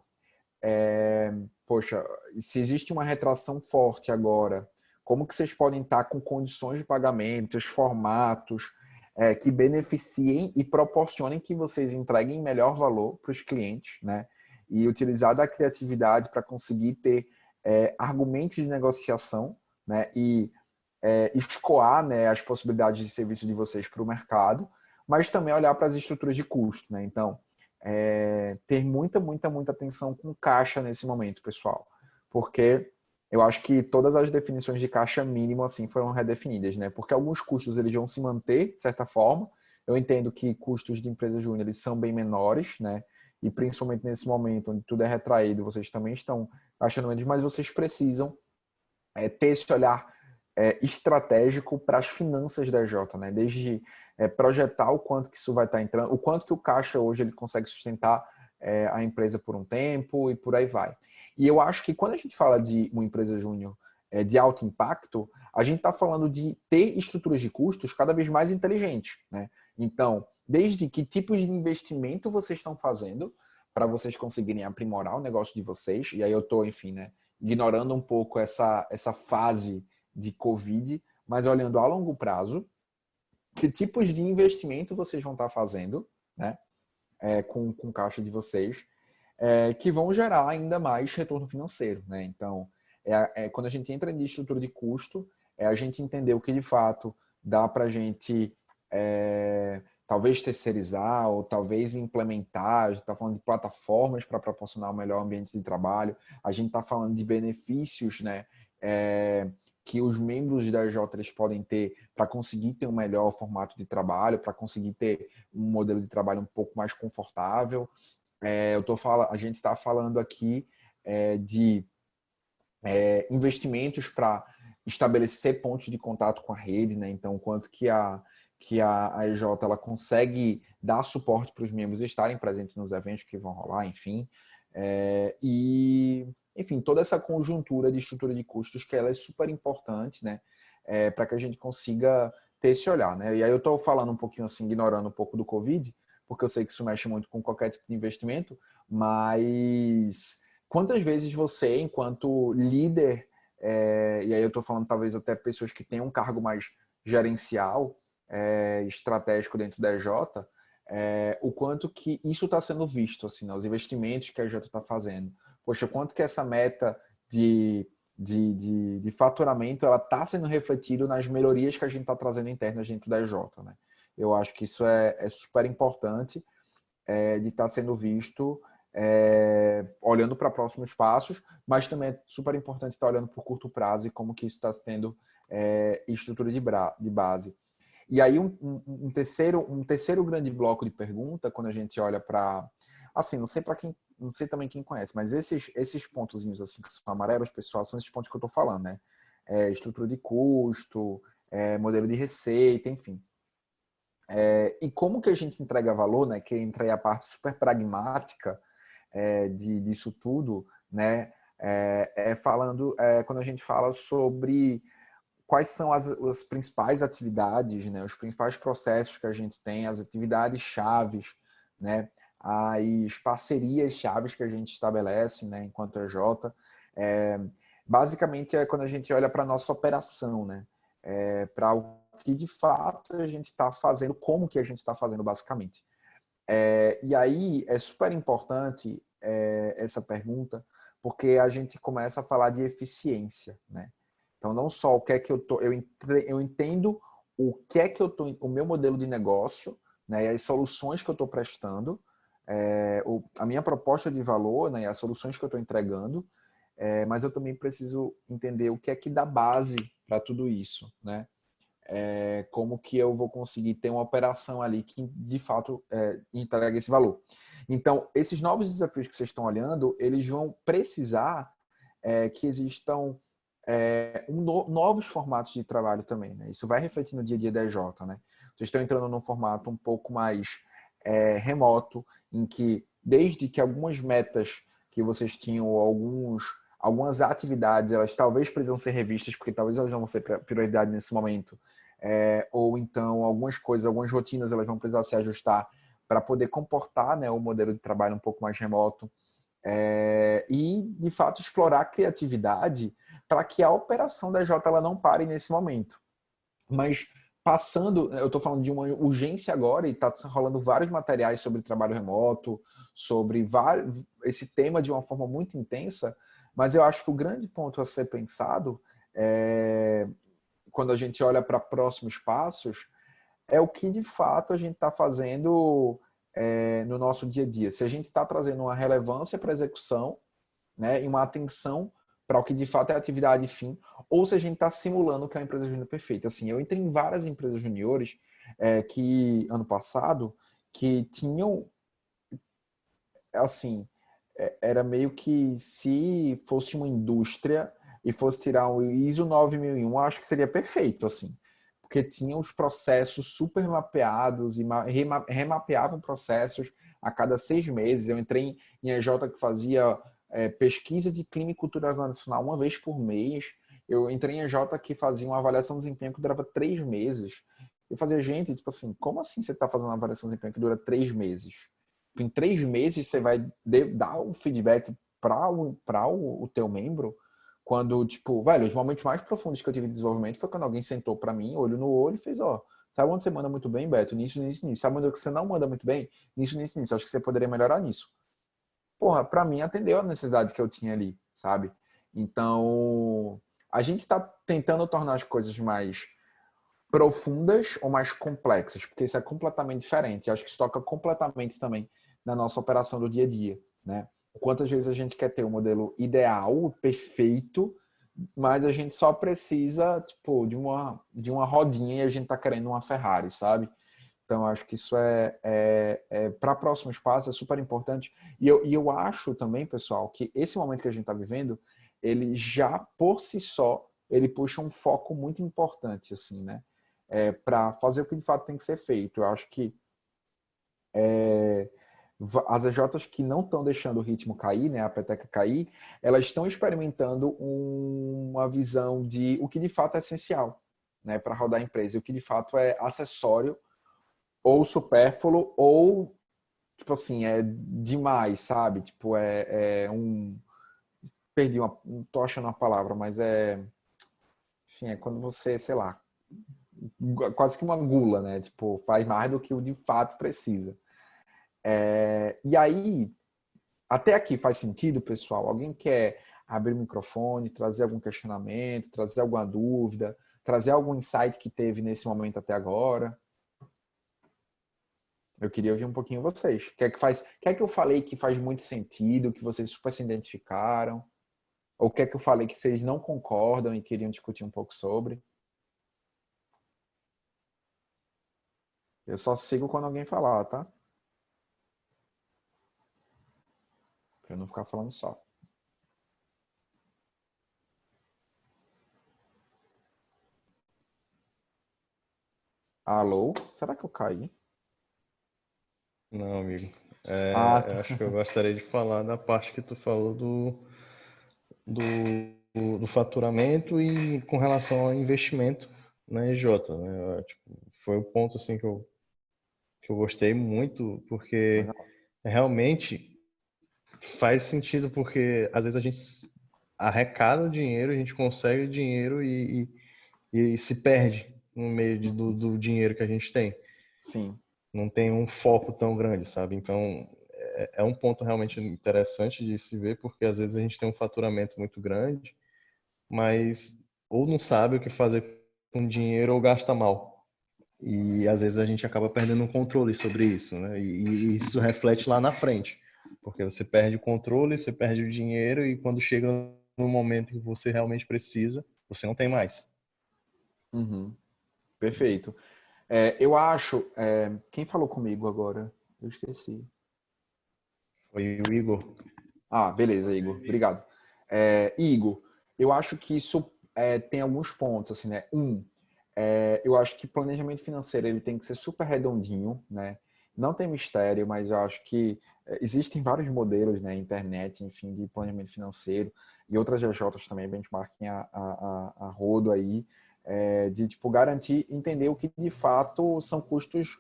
poxa, se existe uma retração forte agora, como que vocês podem estar com condições de pagamento, os formatos que beneficiem e proporcionem que vocês entreguem melhor valor para os clientes, né? E utilizar da criatividade para conseguir ter argumentos de negociação, né? E escoar, né, as possibilidades de serviço de vocês para o mercado, mas também olhar para as estruturas de custo, né? Então, ter muita atenção com caixa nesse momento, pessoal. Porque eu acho que todas as definições de caixa mínimo assim foram redefinidas, né? Porque alguns custos eles vão se manter, de certa forma. Eu entendo que custos de empresa júnior eles são bem menores, né? E principalmente nesse momento onde tudo é retraído, vocês também estão achando menos, mas vocês precisam ter esse olhar estratégico para as finanças da EJ, né? Desde projetar o quanto que isso vai estar entrando, o quanto que o caixa hoje ele consegue sustentar a empresa por um tempo e por aí vai. E eu acho que quando a gente fala de uma empresa júnior de alto impacto, a gente está falando de ter estruturas de custos cada vez mais inteligentes, né? Então, desde que tipos de investimento vocês estão fazendo para vocês conseguirem aprimorar o negócio de vocês, e aí eu estou, enfim, né, ignorando um pouco essa fase de Covid, mas olhando a longo prazo, que tipos de investimento vocês vão estar fazendo, né, com caixa de vocês, que vão gerar ainda mais retorno financeiro, né? Então, quando a gente entra em estrutura de custo, a gente entender o que de fato dá para a gente talvez terceirizar ou talvez implementar. A gente está falando de plataformas para proporcionar um melhor ambiente de trabalho. A gente está falando de benefícios, né, que os membros da EJ podem ter para conseguir ter um melhor formato de trabalho, para conseguir ter um modelo de trabalho um pouco mais confortável. A gente está falando aqui de investimentos para estabelecer pontos de contato com a rede, né? Então, quanto que a EJ ela consegue dar suporte para os membros estarem presentes nos eventos que vão rolar, enfim. Enfim, toda essa conjuntura de estrutura de custos que ela é super importante, né? Para que a gente consiga ter esse olhar, né? E aí eu estou falando um pouquinho assim, ignorando um pouco do Covid, porque eu sei que isso mexe muito com qualquer tipo de investimento, mas quantas vezes você, enquanto líder, e aí eu estou falando talvez até pessoas que têm um cargo mais gerencial, estratégico dentro da EJ, o quanto que isso está sendo visto, assim, né? Os investimentos que a EJ está fazendo. Poxa, quanto que essa meta de faturamento ela está sendo refletido nas melhorias que a gente está trazendo internas dentro da EJ, né? Eu acho que isso é super importante de estar sendo visto, olhando para próximos passos, mas também é super importante estar olhando para o curto prazo e como que isso está tendo estrutura de base. E aí um terceiro grande bloco de pergunta, quando a gente olha para, assim, não sei também quem conhece, mas esses pontozinhos assim que são amarelos, pessoal, são esses pontos que eu estou falando, né? Estrutura de custo, modelo de receita, enfim. E como que a gente entrega valor, né? Que entra aí a parte super pragmática disso tudo, né? Falando quando a gente fala sobre quais são as principais atividades, né, os principais processos que a gente tem, as atividades chaves, né, as parcerias chaves que a gente estabelece, né, enquanto EJ. Basicamente é quando a gente olha para a nossa operação, né, para o que de fato a gente está fazendo, como que a gente está fazendo basicamente. E aí é super importante essa pergunta, porque a gente começa a falar de eficiência, né? Então, não só o que é que eu entendo o que é que o meu modelo de negócio, né, e as soluções que eu estou prestando, a minha proposta de valor, né, e as soluções que eu estou entregando, mas eu também preciso entender o que é que dá base para tudo isso, né? Como que eu vou conseguir ter uma operação ali que, de fato, entregue esse valor. Então, esses novos desafios que vocês estão olhando, eles vão precisar que existam novos formatos de trabalho também, né? Isso vai refletir no dia a dia da EJ, né? Vocês estão entrando num formato um pouco mais remoto, em que, desde que algumas metas que vocês tinham, algumas atividades, elas talvez precisam ser revistas, porque talvez elas não vão ser prioridade nesse momento, ou então algumas coisas, algumas rotinas, elas vão precisar se ajustar para poder comportar, né, o modelo de trabalho um pouco mais remoto, e, de fato, explorar a criatividade para que a operação da J ela não pare nesse momento. Mas passando, eu estou falando de uma urgência agora e está rolando vários materiais sobre trabalho remoto, sobre esse tema de uma forma muito intensa, mas eu acho que o grande ponto a ser pensado quando a gente olha para próximos passos é o que de fato a gente está fazendo no nosso dia a dia. Se a gente está trazendo uma relevância para a execução, né, e uma atenção para o que de fato é a atividade fim, ou se a gente está simulando que é uma empresa júnior perfeita. Assim, eu entrei em várias empresas juniores que ano passado que tinham, assim, era meio que se fosse uma indústria e fosse tirar o ISO 9001, acho que seria perfeito, assim, porque tinha os processos super mapeados e remapeavam processos a cada 6 meses. Eu entrei em EJ que fazia pesquisa de clima e cultura organizacional uma vez por mês. Eu entrei em EJ que fazia uma avaliação de desempenho que durava 3 meses. Eu fazia, gente, tipo assim, como assim você está fazendo uma avaliação de desempenho que dura 3 meses? Em 3 meses você vai dar um feedback para o teu membro, quando, tipo, velho, os momentos mais profundos que eu tive de desenvolvimento foi quando alguém sentou para mim, olho no olho e fez, ó, sabe onde você manda muito bem, Beto? Nisso, nisso, nisso. Sabe onde você não manda muito bem? Nisso, nisso, nisso. Acho que você poderia melhorar nisso. Porra, para mim atendeu a necessidade que eu tinha ali, sabe? Então, a gente está tentando tornar as coisas mais profundas ou mais complexas, porque isso é completamente diferente. Acho que isso toca completamente também na nossa operação do dia a dia, né? Quantas vezes a gente quer ter um modelo ideal, perfeito, mas a gente só precisa, tipo, de uma rodinha e a gente tá querendo uma Ferrari, sabe? Então, acho que isso para próximos passos é super importante. E eu acho também, pessoal, que esse momento que a gente está vivendo, ele já, por si só, ele puxa um foco muito importante, assim, né? Para fazer o que de fato tem que ser feito. Eu acho que as EJs que não estão deixando o ritmo cair, né, a peteca cair, elas estão experimentando uma visão de o que de fato é essencial, né, para rodar a empresa, e o que de fato é acessório ou supérfluo ou, tipo assim, é demais, sabe? Tipo, perdi não tô achando a palavra, mas enfim, é quando você, sei lá, quase que uma gula, né? Tipo, faz mais do que o de fato precisa. E aí, até aqui faz sentido, pessoal? Alguém quer abrir o microfone, trazer algum questionamento, trazer alguma dúvida, trazer algum insight que teve nesse momento até agora? Eu queria ouvir um pouquinho vocês. O que é que eu falei que faz muito sentido, que vocês super se identificaram? Ou o que é que eu falei que vocês não concordam e queriam discutir um pouco sobre? Eu só sigo quando alguém falar, tá? Pra eu não ficar falando só. Alô? Será que eu caí? Não, amigo. Ah, Eu acho que eu gostaria de falar da parte que tu falou do do faturamento e com relação ao investimento na EJ, né? Tipo, foi o ponto assim que eu gostei muito, porque Legal. realmente faz sentido, porque às vezes a gente arrecada o dinheiro, a gente consegue o dinheiro e se perde no meio do dinheiro que a gente tem. Sim. Não tem um foco tão grande, sabe? Então, é um ponto realmente interessante de se ver, porque às vezes a gente tem um faturamento muito grande, mas ou não sabe o que fazer com o dinheiro ou gasta mal. E às vezes a gente acaba perdendo o controle sobre isso, né? E isso reflete lá na frente, porque você perde o controle, você perde o dinheiro e quando chega no momento que você realmente precisa, você não tem mais. Uhum. Perfeito. Eu acho. Quem falou comigo agora? Eu esqueci. Foi o Igor. Ah, beleza, Igor. Obrigado. Igor, eu acho que isso tem alguns pontos, assim, né? Eu acho que planejamento financeiro ele tem que ser super redondinho, né? Não tem mistério, mas eu acho que existem vários modelos, né? Internet, enfim, de planejamento financeiro e outras GJs também, benchmarking a rodo aí, de, tipo, garantir, entender o que de fato são custos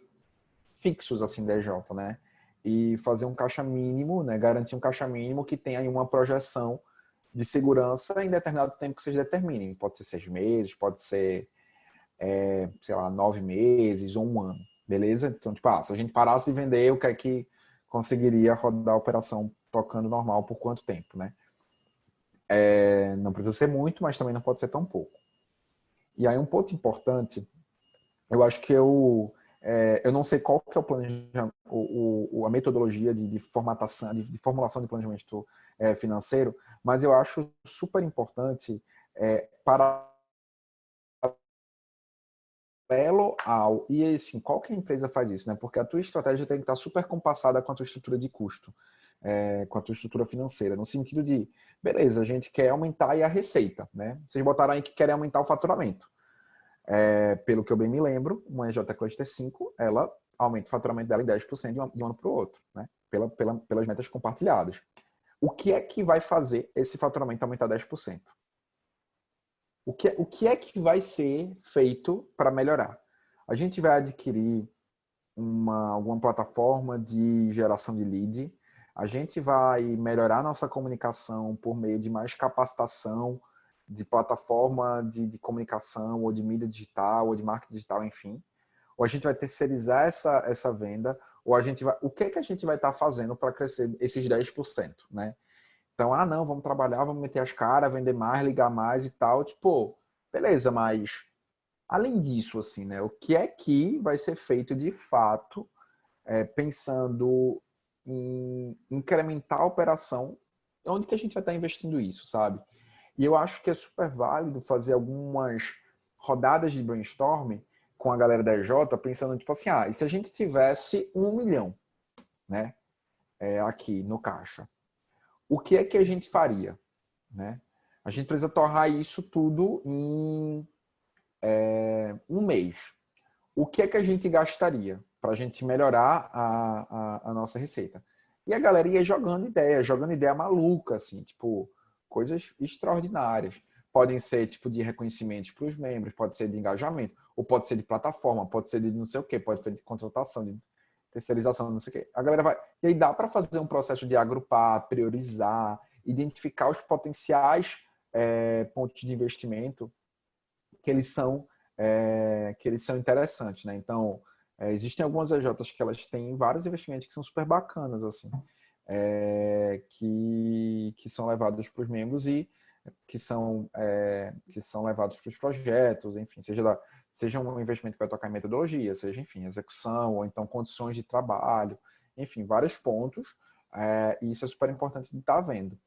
fixos, assim, da EJ, né? E fazer um caixa mínimo, né? Garantir um caixa mínimo que tenha aí uma projeção de segurança em determinado tempo que vocês determinem. Pode ser 6 meses, pode ser, sei lá, 9 meses ou um ano, beleza? Então, tipo, se a gente parasse de vender, o que é que conseguiria rodar a operação tocando normal por quanto tempo, né? Não precisa ser muito, mas também não pode ser tão pouco. E aí um ponto importante, eu acho que eu não sei qual que é o planejamento, a metodologia de formatação, de formulação de planejamento financeiro, mas eu acho super importante para paralelo ao. E assim, qual que a empresa faz isso, né? Porque a tua estratégia tem que estar super compassada com a tua estrutura de custo, com a tua estrutura financeira, no sentido de, beleza, a gente quer aumentar aí a receita, né? Vocês botaram aí que querem aumentar o faturamento. Pelo que eu bem me lembro, uma EJ Cluster 5, ela aumenta o faturamento dela em 10% de um ano para o outro, né? Pelas metas compartilhadas. O que é que vai fazer esse faturamento aumentar 10%? O que é que vai ser feito para melhorar? A gente vai adquirir alguma plataforma de geração de lead, a gente vai melhorar nossa comunicação por meio de mais capacitação de plataforma de comunicação, ou de mídia digital, ou de marketing digital, enfim. Ou a gente vai terceirizar essa venda, ou o que é que a gente vai estar fazendo para crescer esses 10%, né? Então, não, vamos trabalhar, vamos meter as caras, vender mais, ligar mais e tal. Tipo, beleza, mas além disso, assim, né? O que é que vai ser feito de fato, pensando em incrementar a operação? Onde que a gente vai estar investindo isso, sabe? E eu acho que é super válido fazer algumas rodadas de brainstorming com a galera da EJ, pensando, tipo assim, e se a gente tivesse 1 milhão, né? Aqui no caixa, o que é que a gente faria, né? A gente precisa torrar isso tudo em um mês. O que é que a gente gastaria para a gente melhorar a nossa receita? E a galera ia jogando ideia maluca, assim, tipo, coisas extraordinárias. Podem ser tipo de reconhecimento para os membros, pode ser de engajamento, ou pode ser de plataforma, pode ser de não sei o que, pode ser de contratação, de terceirização, não sei o que. A galera vai. E aí dá para fazer um processo de agrupar, priorizar, identificar os potenciais pontos de investimento que eles são interessantes, né? Então, existem algumas EJs que elas têm vários investimentos que são super bacanas, assim, que são levados para os membros e que são levados para os projetos, enfim, seja um investimento que vai tocar em metodologia, seja, enfim, execução, ou então condições de trabalho, enfim, vários pontos, e isso é super importante de estar vendo.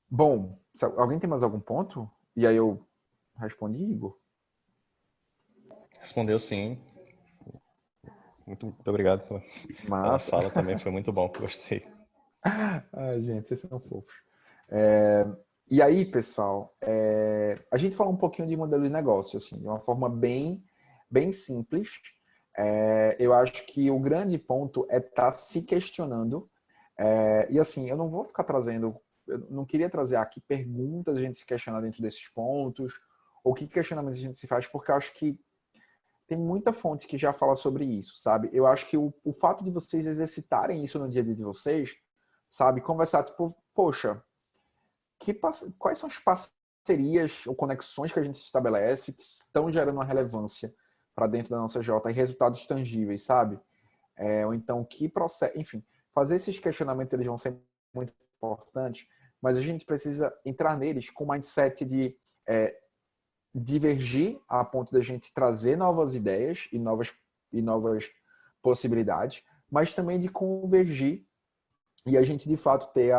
Bom, alguém tem mais algum ponto? E aí eu respondi, Igor? Respondeu sim. Muito obrigado pela Massa. fala também, foi muito bom, gostei. Ai, gente, vocês são fofos. E aí, pessoal, a gente falou um pouquinho de modelo de negócio, assim, de uma forma bem simples. Eu acho que o grande ponto é estar se questionando. E assim, eu não vou ficar trazendo eu não queria trazer aqui perguntas, a gente se questionar dentro desses pontos, ou que questionamentos a gente se faz, porque eu acho que tem muita fonte que já fala sobre isso, sabe? Eu acho que o fato de vocês exercitarem isso no dia a dia de vocês, sabe? Conversar, tipo, poxa, quais são as parcerias ou conexões que a gente estabelece que estão gerando uma relevância para dentro da nossa J e resultados tangíveis, sabe? Ou então, que processo... Enfim, fazer esses questionamentos, eles vão ser muito importantes, mas a gente precisa entrar neles com o mindset de divergir a ponto da gente trazer novas ideias e novas possibilidades, mas também de convergir e a gente, de fato, ter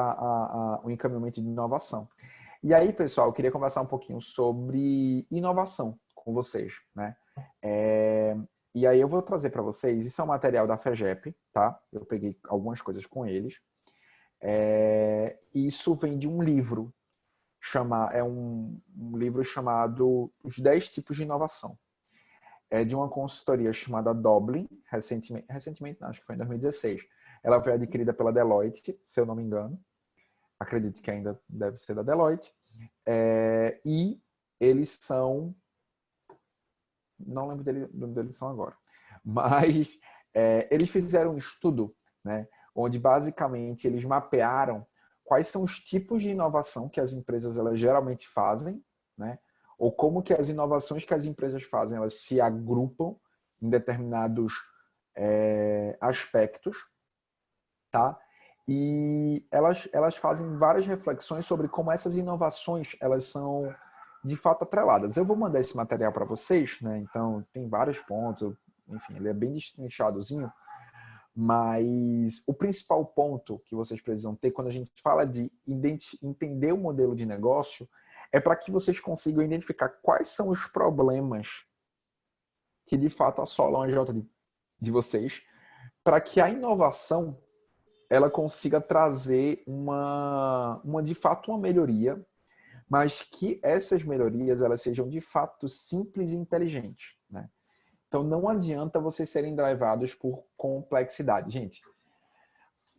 o encaminhamento de inovação. E aí, pessoal, eu queria conversar um pouquinho sobre inovação com vocês, né? E aí eu vou trazer para vocês, isso é um material da FEGEP, tá? Eu peguei algumas coisas com eles. Isso vem de um livro, é um livro chamado Os 10 Tipos de Inovação. É de uma consultoria chamada Doblin, recentemente não, acho que foi em 2016. Ela foi adquirida pela Deloitte, se eu não me engano. Acredito que ainda deve ser da Deloitte. E eles são... Não lembro do nome deles são agora. Mas eles fizeram um estudo, né, onde basicamente eles mapearam quais são os tipos de inovação que as empresas elas geralmente fazem, né? Ou como que as inovações que as empresas fazem, elas se agrupam em determinados aspectos, tá? E elas fazem várias reflexões sobre como essas inovações, elas são de fato atreladas. Eu vou mandar esse material para vocês, né? Então, tem vários pontos, enfim, ele é bem destrinchadozinho, mas o principal ponto que vocês precisam ter quando a gente fala de entender o modelo de negócio é para que vocês consigam identificar quais são os problemas que de fato assolam a J de vocês, para que a inovação ela consiga trazer de fato uma melhoria, mas que essas melhorias elas sejam de fato simples e inteligentes, né? Então não adianta vocês serem drivados por complexidade. Gente,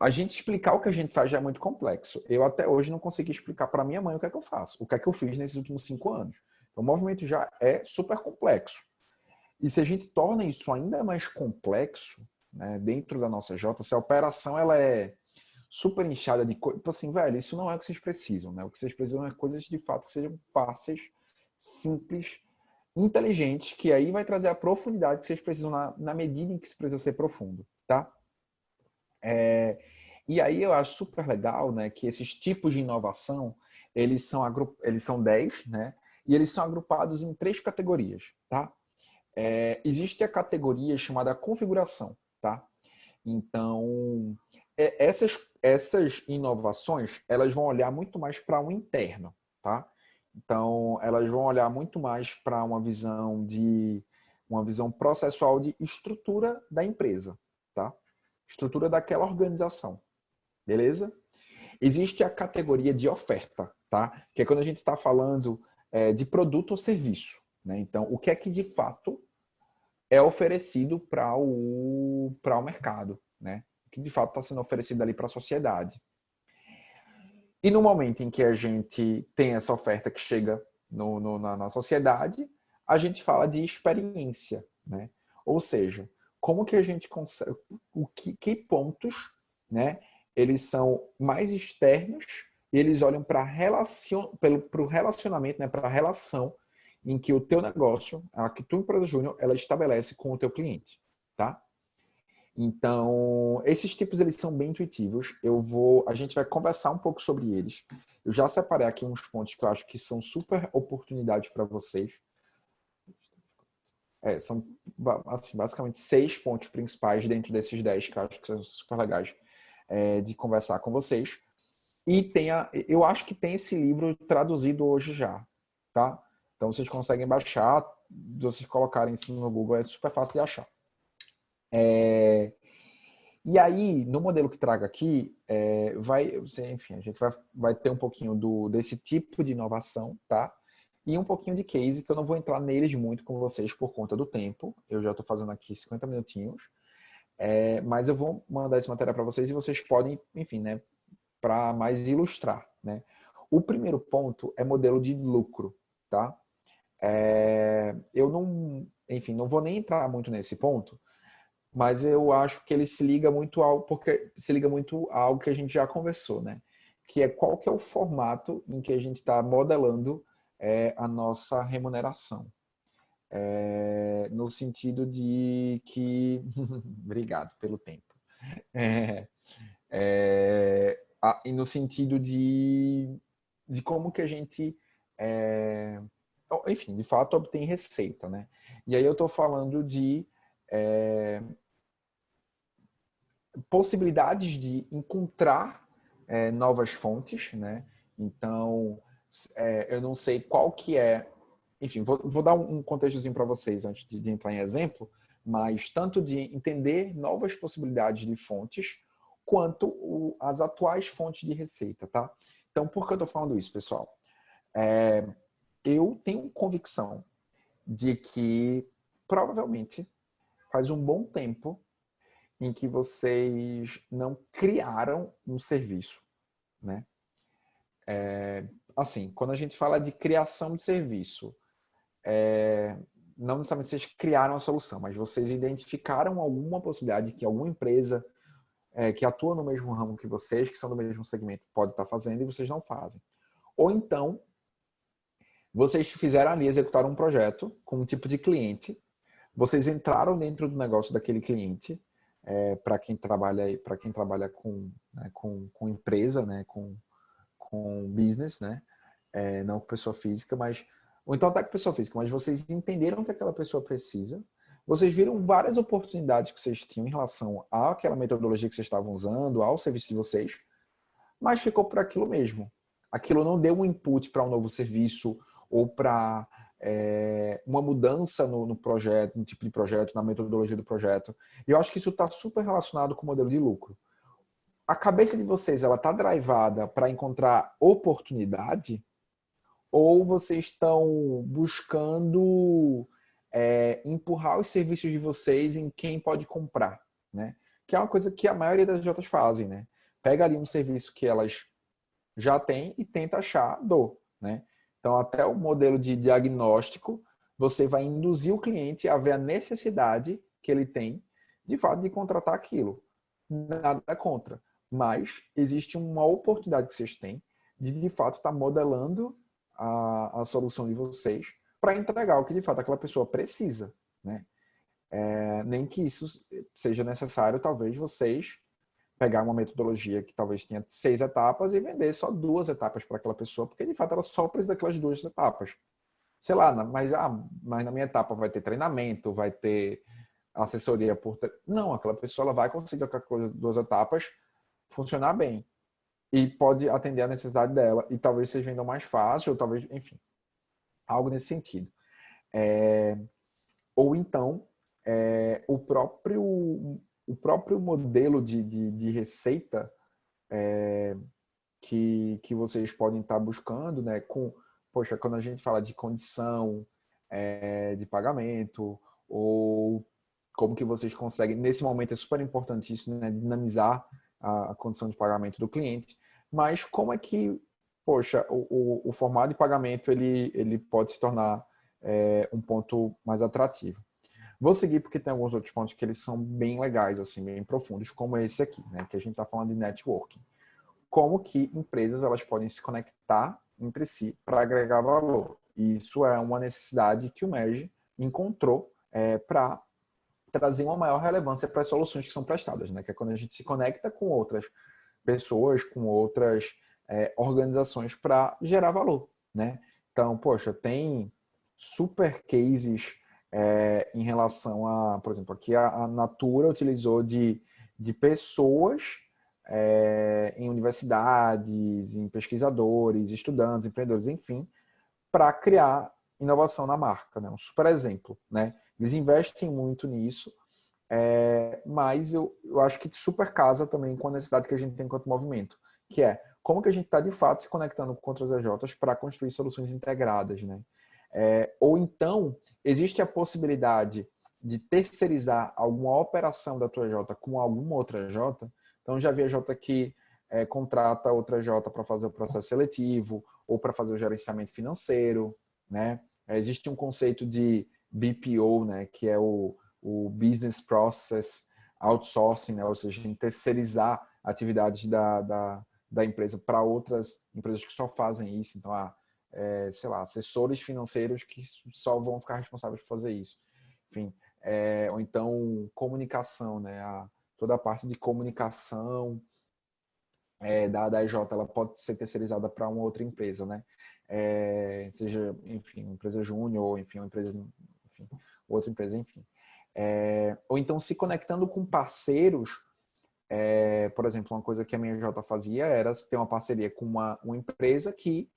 a gente explicar o que a gente faz já é muito complexo. Eu até hoje não consegui explicar para minha mãe o que é que eu faço, o que é que eu fiz nesses últimos 5 anos. Então, o movimento já é super complexo. E se a gente torna isso ainda mais complexo, né, dentro da nossa J, se a operação ela é super inchada de coisa, tipo assim, velho, isso não é o que vocês precisam, né? O que vocês precisam é coisas de fato que sejam fáceis, simples, inteligentes, que aí vai trazer a profundidade que vocês precisam na medida em que isso precisa ser profundo, tá? E aí eu acho super legal, né, que esses tipos de inovação, eles são 10, né? E eles são agrupados em 3 categorias, tá? Existe a categoria chamada configuração, tá? Então, essas inovações, elas vão olhar muito mais para o interno, tá? Então, elas vão olhar muito mais para uma visão processual de estrutura da empresa, tá? Estrutura daquela organização, beleza? Existe a categoria de oferta, tá? Que é quando a gente está falando de produto ou serviço, né? Então, o que é que de fato é oferecido para o mercado, né? O que de fato está sendo oferecido ali para a sociedade. E no momento em que a gente tem essa oferta que chega na sociedade, a gente fala de experiência, né? Ou seja, como que a gente consegue, que pontos, né? Eles são mais externos e eles olham para o relacionamento, né? Para a relação em que o teu negócio, a que tua empresa júnior, ela estabelece com o teu cliente, tá? Então, esses tipos, eles são bem intuitivos. A gente vai conversar um pouco sobre eles. Eu já separei aqui uns pontos que eu acho que são super oportunidades para vocês. São, assim, basicamente 6 pontos principais dentro desses 10 que eu acho que são super legais de conversar com vocês. E eu acho que tem esse livro traduzido hoje já, tá? Então, vocês conseguem baixar, se vocês colocarem isso no Google, é super fácil de achar. E aí, no modelo que trago aqui, enfim, a gente vai ter um pouquinho desse tipo de inovação, tá? E um pouquinho de case, que eu não vou entrar neles muito com vocês por conta do tempo. Eu já estou fazendo aqui 50 minutinhos. Mas eu vou mandar esse material para vocês e vocês podem, enfim, né, para mais ilustrar, né? O primeiro ponto é modelo de lucro, tá? Eu não, enfim, não vou nem entrar muito nesse ponto, mas eu acho que ele se liga muito porque se liga muito a algo que a gente já conversou, né? Que é qual que é o formato em que a gente está modelando a nossa remuneração. No sentido de que... Obrigado pelo tempo. E no sentido de como que a gente, enfim, de fato, obtém receita, né? E aí eu estou falando de possibilidades de encontrar novas fontes, né? Então, eu não sei qual que é... Enfim, vou dar um contextozinho para vocês antes de entrar em exemplo, mas tanto de entender novas possibilidades de fontes, quanto as atuais fontes de receita, tá? Então, por que eu estou falando isso, pessoal? Eu tenho convicção de que, provavelmente, faz um bom tempo em que vocês não criaram um serviço, né? Assim, quando a gente fala de criação de serviço, não necessariamente vocês criaram a solução, mas vocês identificaram alguma possibilidade que alguma empresa que atua no mesmo ramo que vocês, que são do mesmo segmento, pode estar fazendo e vocês não fazem. Ou então, vocês fizeram ali, executaram um projeto com um tipo de cliente, vocês entraram dentro do negócio daquele cliente, para quem trabalha com, né, com empresa, né, com business, né, não com pessoa física, mas ou então até com pessoa física, mas vocês entenderam que aquela pessoa precisa, vocês viram várias oportunidades que vocês tinham em relação àquela metodologia que vocês estavam usando, ao serviço de vocês, mas ficou por aquilo mesmo. Aquilo não deu um input para um novo serviço ou para uma mudança no projeto, no tipo de projeto, na metodologia do projeto. E eu acho que isso está super relacionado com o modelo de lucro. A cabeça de vocês, ela está drivada para encontrar oportunidade, ou vocês estão buscando empurrar os serviços de vocês em quem pode comprar, né? Que é uma coisa que a maioria das Jotas fazem, né? Pega ali um serviço que elas já têm e tenta achar dor, né? Então, até o modelo de diagnóstico, você vai induzir o cliente a ver a necessidade que ele tem, de fato, de contratar aquilo. Nada contra. Mas existe uma oportunidade que vocês têm de fato, estar modelando a solução de vocês para entregar o que, de fato, aquela pessoa precisa, né? Nem que isso seja necessário, talvez, vocês pegar uma metodologia que talvez tenha 6 etapas e vender só 2 etapas para aquela pessoa, porque de fato ela só precisa daquelas 2 etapas. Sei lá, mas na minha etapa vai ter treinamento, vai ter assessoria por... Não, aquela pessoa ela vai conseguir aquelas 2 etapas funcionar bem e pode atender a necessidade dela e talvez vocês vendam mais fácil, ou talvez, enfim, algo nesse sentido. Ou então, o próprio modelo de receita que vocês podem estar buscando, né? Poxa, quando a gente fala de condição de pagamento, ou como que vocês conseguem, nesse momento é super importante isso, né? Dinamizar a condição de pagamento do cliente, mas como é que, poxa, o formato de pagamento ele pode se tornar um ponto mais atrativo. Vou seguir porque tem alguns outros pontos que eles são bem legais, assim, bem profundos, como esse aqui, né? Que a gente está falando de networking. Como que empresas elas podem se conectar entre si para agregar valor. E isso é uma necessidade que o MEG encontrou para trazer uma maior relevância para as soluções que são prestadas, né? Que é quando a gente se conecta com outras pessoas, com outras organizações para gerar valor, né? Então, poxa, tem super cases em relação a, por exemplo, aqui a Natura utilizou de pessoas em universidades, em pesquisadores, estudantes, empreendedores, enfim, para criar inovação na marca, né? Um super exemplo, né? Eles investem muito nisso, mas eu acho que super casa também com a necessidade que a gente tem enquanto movimento, que é como que a gente está de fato se conectando com outras EJs para construir soluções integradas, né? Ou então, existe a possibilidade de terceirizar alguma operação da tua EJ com alguma outra EJ. Então, já vi EJ que contrata outra J para fazer o processo seletivo ou para fazer o gerenciamento financeiro, né? Existe um conceito de BPO, né, que é o Business Process Outsourcing, né, ou seja, terceirizar atividades da empresa para outras empresas que só fazem isso. Então, sei lá, assessores financeiros que só vão ficar responsáveis por fazer isso. Enfim, ou então comunicação, né, toda a parte de comunicação da EJ, ela pode ser terceirizada para uma outra empresa, né? Seja, enfim, uma empresa júnior, ou enfim, uma empresa, enfim, outra empresa, enfim. Ou então se conectando com parceiros, por exemplo, uma coisa que a minha EJ fazia era ter uma parceria com uma empresa que,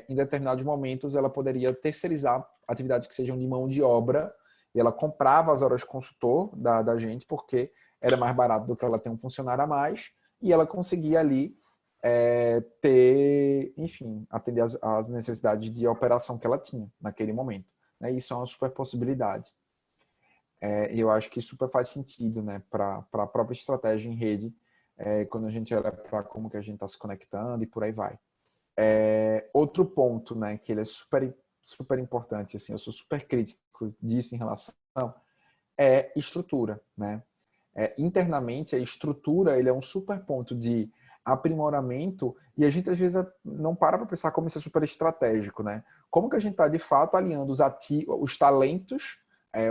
em determinados momentos, ela poderia terceirizar atividades que sejam de mão de obra, e ela comprava as horas de consultor da gente, porque era mais barato do que ela ter um funcionário a mais, e ela conseguia ali enfim, atender as necessidades de operação que ela tinha naquele momento. Né? Isso é uma super possibilidade. E eu acho que super faz sentido, né, para a própria estratégia em rede, quando a gente olha para como que a gente está se conectando e por aí vai. Outro ponto, né, que ele é super, super importante, assim, eu sou super crítico disso em relação estrutura, né? Internamente, a estrutura ele é um super ponto de aprimoramento e a gente às vezes não para pensar como isso é super estratégico, né? Como que a gente está de fato alinhando os talentos,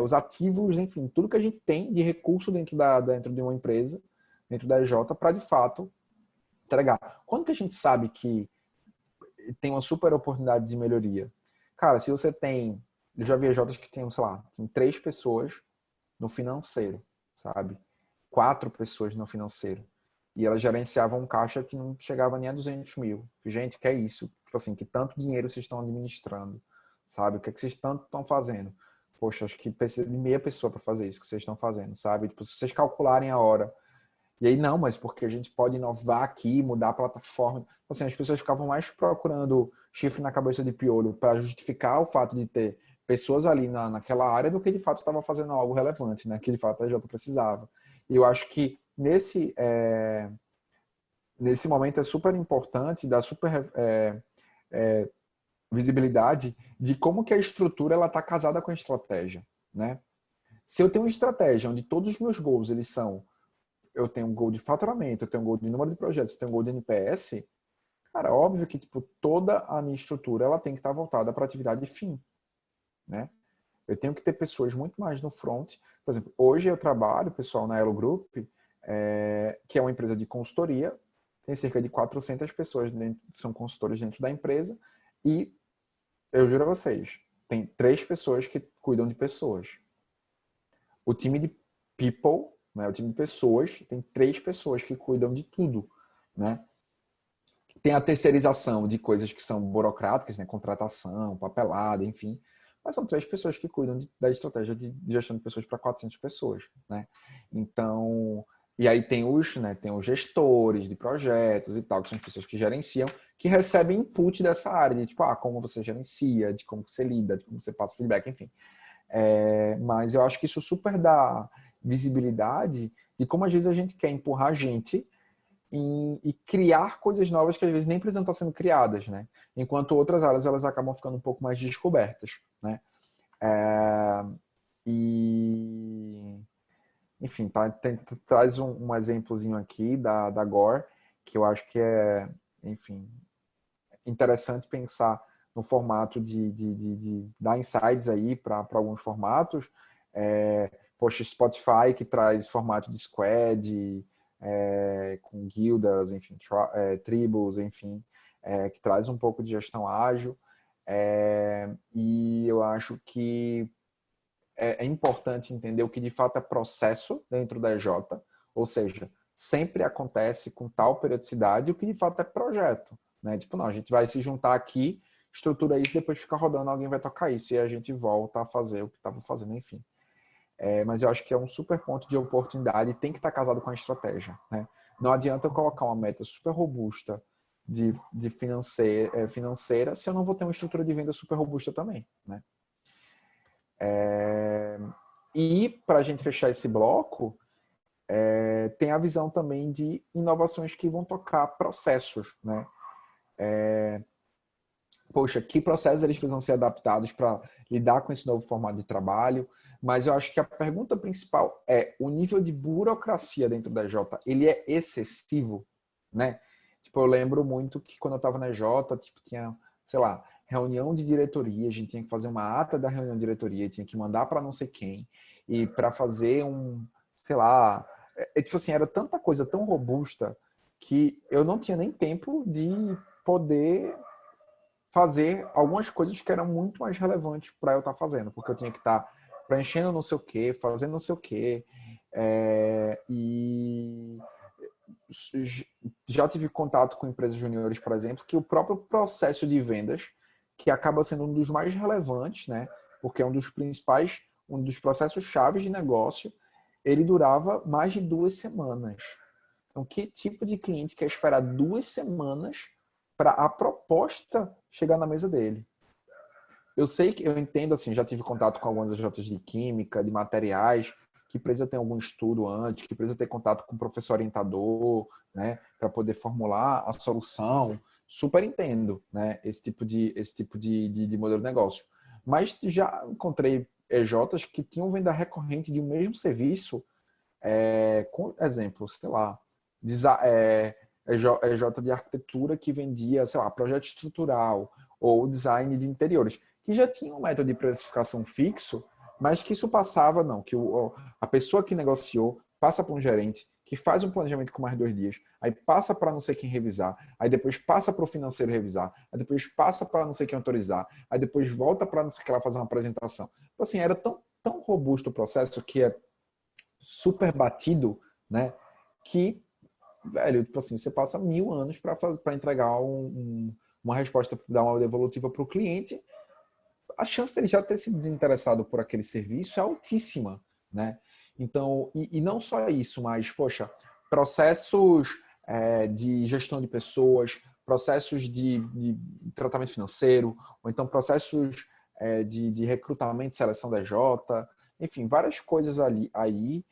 os ativos, enfim, tudo que a gente tem de recurso dentro de uma empresa, dentro da EJ, para de fato entregar. Quando que a gente sabe que tem uma super oportunidade de melhoria? Cara, se você tem, eu já vi EJs que tem, sei lá, tem 3 pessoas no financeiro, sabe? 4 pessoas no financeiro. E elas gerenciavam um caixa que não chegava nem a 200 mil. Gente, que é isso? Tipo assim, que tanto dinheiro vocês estão administrando, sabe? O que é que vocês tanto estão fazendo? Poxa, acho que precisa de meia pessoa para fazer isso que vocês estão fazendo, sabe? Tipo, se vocês calcularem a hora. E aí, não, mas porque a gente pode inovar aqui, mudar a plataforma. Assim, as pessoas ficavam mais procurando chifre na cabeça de piolho para justificar o fato de ter pessoas ali naquela área do que de fato estava fazendo algo relevante, né? Que de fato a Jota precisava. E eu acho que nesse momento é super importante dar super visibilidade de como que a estrutura ela está casada com a estratégia, né? Se eu tenho uma estratégia onde todos os meus goals eles são, eu tenho um goal de faturamento, eu tenho um goal de número de projetos, eu tenho um goal de NPS, cara, óbvio que tipo, toda a minha estrutura ela tem que estar voltada para a atividade de fim, né? Eu tenho que ter pessoas muito mais no front. Por exemplo, hoje eu trabalho, pessoal, na Elo Group, que é uma empresa de consultoria, tem cerca de 400 pessoas são consultores dentro da empresa, e eu juro a vocês, tem 3 pessoas que cuidam de pessoas. O time de people, né, o time de pessoas, tem 3 pessoas que cuidam de tudo, né? Tem a terceirização de coisas que são burocráticas, né, contratação, papelada, enfim, mas são 3 pessoas que cuidam da estratégia de gestão de pessoas para 400 pessoas, né? Então, e aí tem tem os gestores de projetos e tal, que são as pessoas que gerenciam, que recebem input dessa área, de tipo, como você gerencia, de como você lida, de como você passa feedback, enfim. Mas eu acho que isso super dá visibilidade de como às vezes a gente quer empurrar a gente e criar coisas novas que às vezes nem precisam estar sendo criadas, né? Enquanto outras áreas elas acabam ficando um pouco mais descobertas, né? Enfim, traz um exemplozinho aqui da Gore, que eu acho que enfim, interessante pensar no formato de dar insights aí para alguns formatos. Poxa, Spotify que traz formato de squad, com guildas, enfim, tribos, enfim, que traz um pouco de gestão ágil. E eu acho que é importante entender o que de fato é processo dentro da EJ, ou seja, sempre acontece com tal periodicidade e o que de fato é projeto. Né? Tipo, não, a gente vai se juntar aqui, estrutura isso, depois fica rodando, alguém vai tocar isso e a gente volta a fazer o que estava fazendo, enfim. Mas eu acho que é um super ponto de oportunidade e tem que estar casado com a estratégia. Né? Não adianta eu colocar uma meta super robusta de financeira se eu não vou ter uma estrutura de venda super robusta também. Né? E para a gente fechar esse bloco, tem a visão também de inovações que vão tocar processos, né? Poxa, que processos eles precisam ser adaptados para lidar com esse novo formato de trabalho? Mas eu acho que a pergunta principal é: o nível de burocracia dentro da EJ, ele é excessivo, né? Tipo, eu lembro muito que quando eu estava na EJ, tipo, tinha, sei lá, reunião de diretoria, a gente tinha que fazer uma ata da reunião de diretoria, tinha que mandar para não sei quem, e para fazer sei lá, tipo assim, era tanta coisa tão robusta que eu não tinha nem tempo de poder fazer algumas coisas que eram muito mais relevantes para eu estar fazendo, porque eu tinha que estar preenchendo não sei o que, fazendo não sei o que, e já tive contato com empresas juniores, por exemplo, que o próprio processo de vendas, que acaba sendo um dos mais relevantes, né, porque é um dos processos chaves de negócio, ele durava mais de 2 semanas. Então, que tipo de cliente quer esperar 2 semanas para a proposta chegar na mesa dele? Eu entendo assim, já tive contato com algumas AJs de química, de materiais, que precisa ter algum estudo antes, que precisa ter contato com o professor orientador, né, para poder formular a solução. Super entendo, né, esse tipo de modelo de negócio. Mas já encontrei EJs que tinham venda recorrente de um mesmo serviço, com exemplo, sei lá, EJ de arquitetura que vendia, sei lá, projeto estrutural ou design de interiores, que já tinha um método de precificação fixo, mas que isso passava, não, que a pessoa que negociou passa para um gerente, que faz um planejamento com mais 2 dias, aí passa para não sei quem revisar, aí depois passa para o financeiro revisar, aí depois passa para não sei quem autorizar, aí depois volta para não sei quem lá fazer uma apresentação. Então, assim, era tão robusto o processo que é super batido, né, que, velho, tipo assim, você passa 1000 anos para entregar uma resposta, dar uma devolutiva para o cliente, a chance dele já ter se desinteressado por aquele serviço é altíssima, né? Então, e não só isso, mas, poxa, processos de gestão de pessoas, processos de tratamento financeiro, ou então processos de recrutamento e seleção da J, enfim, várias coisas aí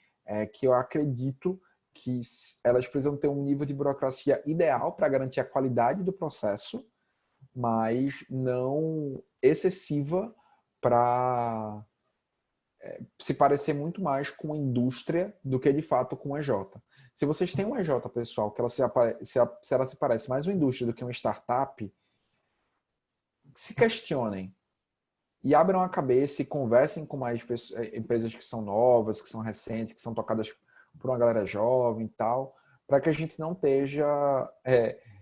que eu acredito que elas precisam ter um nível de burocracia ideal para garantir a qualidade do processo, mas não excessiva para se parecer muito mais com a indústria do que de fato com a EJ. Se vocês têm uma EJ, pessoal, que ela se ela se parece mais uma indústria do que uma startup, se questionem e abram a cabeça e conversem com mais empresas que são novas, que são recentes, que são tocadas por uma galera jovem e tal, para que a gente não esteja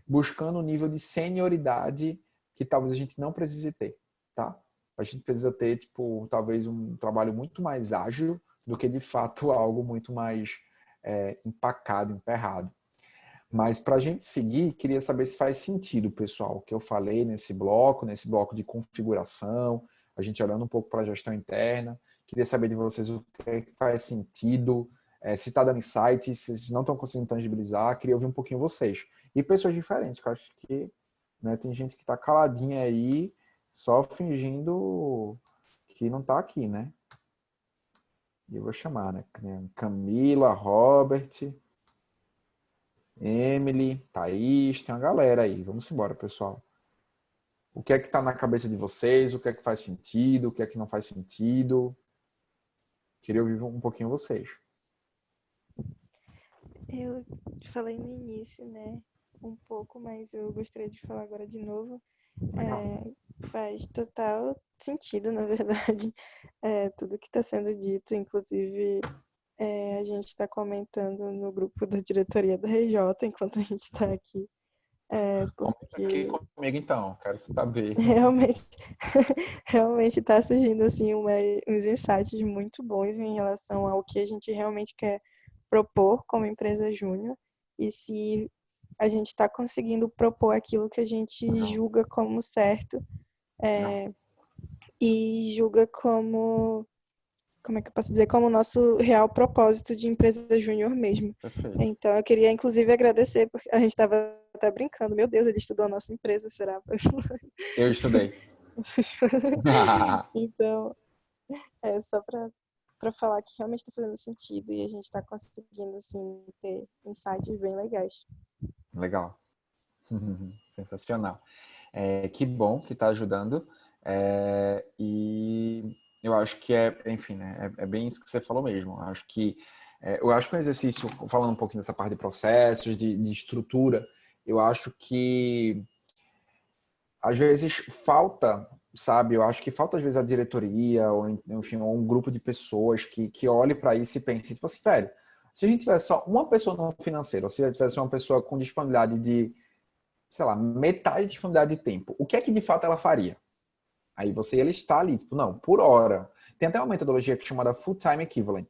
buscando um nível de senioridade que talvez a gente não precise ter, tá? A gente precisa ter, tipo, talvez um trabalho muito mais ágil do que, de fato, algo muito mais empacado, emperrado. Mas para a gente seguir, queria saber se faz sentido, pessoal, o que eu falei nesse bloco de configuração, a gente olhando um pouco para a gestão interna. Queria saber de vocês o que faz sentido, se está dando insight, se vocês não estão conseguindo tangibilizar. Queria ouvir um pouquinho vocês. E pessoas diferentes, que eu acho que, né, tem gente que está caladinha aí, só fingindo que não está aqui, né? E eu vou chamar, né? Camila, Robert, Emily, Thaís, tem uma galera aí. Vamos embora, pessoal. O que é que está na cabeça de vocês? O que é que faz sentido? O que é que não faz sentido? Queria ouvir um pouquinho vocês. Eu falei no início, né? Um pouco, mas eu gostaria de falar agora de novo. Faz total sentido, na verdade, tudo que está sendo dito. Inclusive, a gente está comentando no grupo da diretoria da RJ enquanto a gente está aqui. Comenta aqui comigo então, quero saber. Realmente está surgindo assim uns insights muito bons em relação ao que a gente realmente quer propor como empresa júnior e se a gente está conseguindo propor aquilo que a gente julga como certo e julga como é que eu posso dizer, como o nosso real propósito de empresa júnior mesmo. Perfeito. Então, eu queria, inclusive, agradecer, porque a gente estava até brincando. Meu Deus, ele estudou a nossa empresa, será? Eu estudei. Então, só para para falar que realmente está fazendo sentido e a gente está conseguindo, assim, ter insights bem legais. Legal. Sensacional. Que bom que está ajudando. E eu acho que enfim, né? É bem isso que você falou mesmo. Eu acho que um exercício, falando um pouquinho dessa parte de processos, de estrutura, eu acho que às vezes falta, sabe? Eu acho que falta às vezes a diretoria ou enfim, ou um grupo de pessoas que olhe para isso e pense, tipo assim, velho, se a gente tivesse só uma pessoa no financeiro, ou se a gente tivesse uma pessoa com disponibilidade de, sei lá, metade de disponibilidade de tempo, o que é que de fato ela faria? Aí você ia listar ali, tipo, não, por hora. Tem até uma metodologia que é chamada Full-Time Equivalent,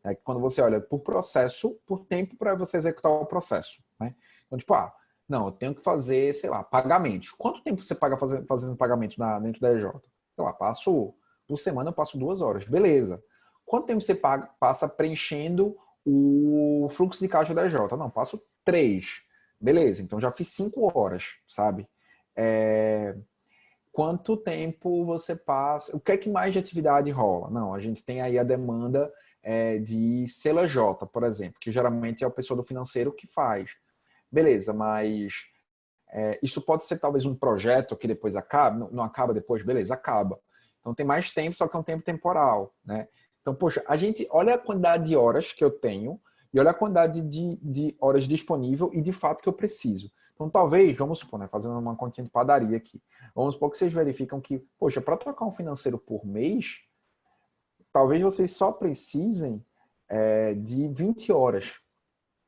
né? Quando você olha por processo, por tempo para você executar o processo, né? Então, tipo, não, eu tenho que fazer, sei lá, pagamentos. Quanto tempo você paga fazendo pagamento dentro da EJ? Sei lá, por semana eu passo 2 horas. Beleza. Quanto tempo você passa preenchendo o fluxo de caixa da EJ? Não, passo 3. Beleza, então já fiz 5 horas, sabe? Quanto tempo você passa? O que é que mais de atividade rola? Não, a gente tem aí a demanda de CLJ, por exemplo, que geralmente é a pessoa do financeiro que faz. Beleza, mas isso pode ser talvez um projeto que depois acaba, não acaba depois, beleza, acaba. Então tem mais tempo, só que é um tempo temporal, né? Então, poxa, a gente olha a quantidade de horas que eu tenho e olha a quantidade de horas disponível e de fato que eu preciso. Então, talvez, vamos supor, né, fazendo uma continha de padaria aqui, vamos supor que vocês verificam que, poxa, para trocar um financeiro por mês, talvez vocês só precisem de 20 horas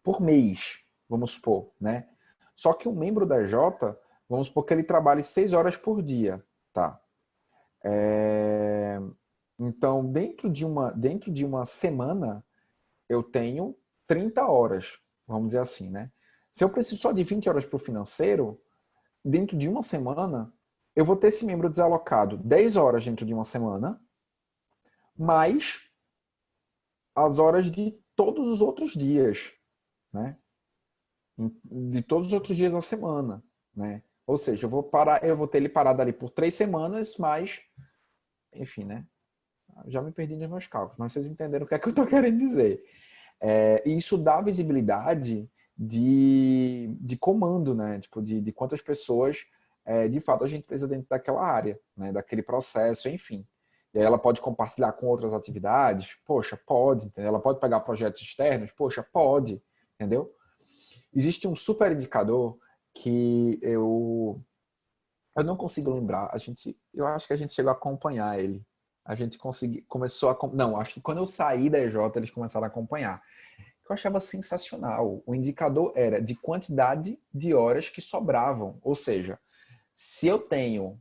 por mês, vamos supor, né? Só que um membro da EJ, vamos supor que ele trabalhe 6 horas por dia, tá? Então, dentro de uma semana, eu tenho 30 horas, vamos dizer assim, né? Se eu preciso só de 20 horas para o financeiro, dentro de uma semana, eu vou ter esse membro desalocado 10 horas dentro de uma semana, mais as horas de todos os outros dias, né? De todos os outros dias da semana, né? Ou seja, eu vou ter ele parado ali por 3 semanas, mas, enfim, né? Já me perdi nos meus cálculos, mas vocês entenderam o que é que eu estou querendo dizer. E isso dá visibilidade de comando, né? Tipo, de quantas pessoas, de fato, a gente precisa dentro daquela área, né? Daquele processo, enfim. E aí ela pode compartilhar com outras atividades? Poxa, pode, entendeu? Ela pode pegar projetos externos? Poxa, pode, entendeu? Existe um super indicador que eu não consigo lembrar. Eu acho que a gente chegou a acompanhar ele. A gente começou a... Não, acho que quando eu saí da EJ, eles começaram a acompanhar. Eu achava sensacional. O indicador era de quantidade de horas que sobravam. Ou seja, se eu tenho,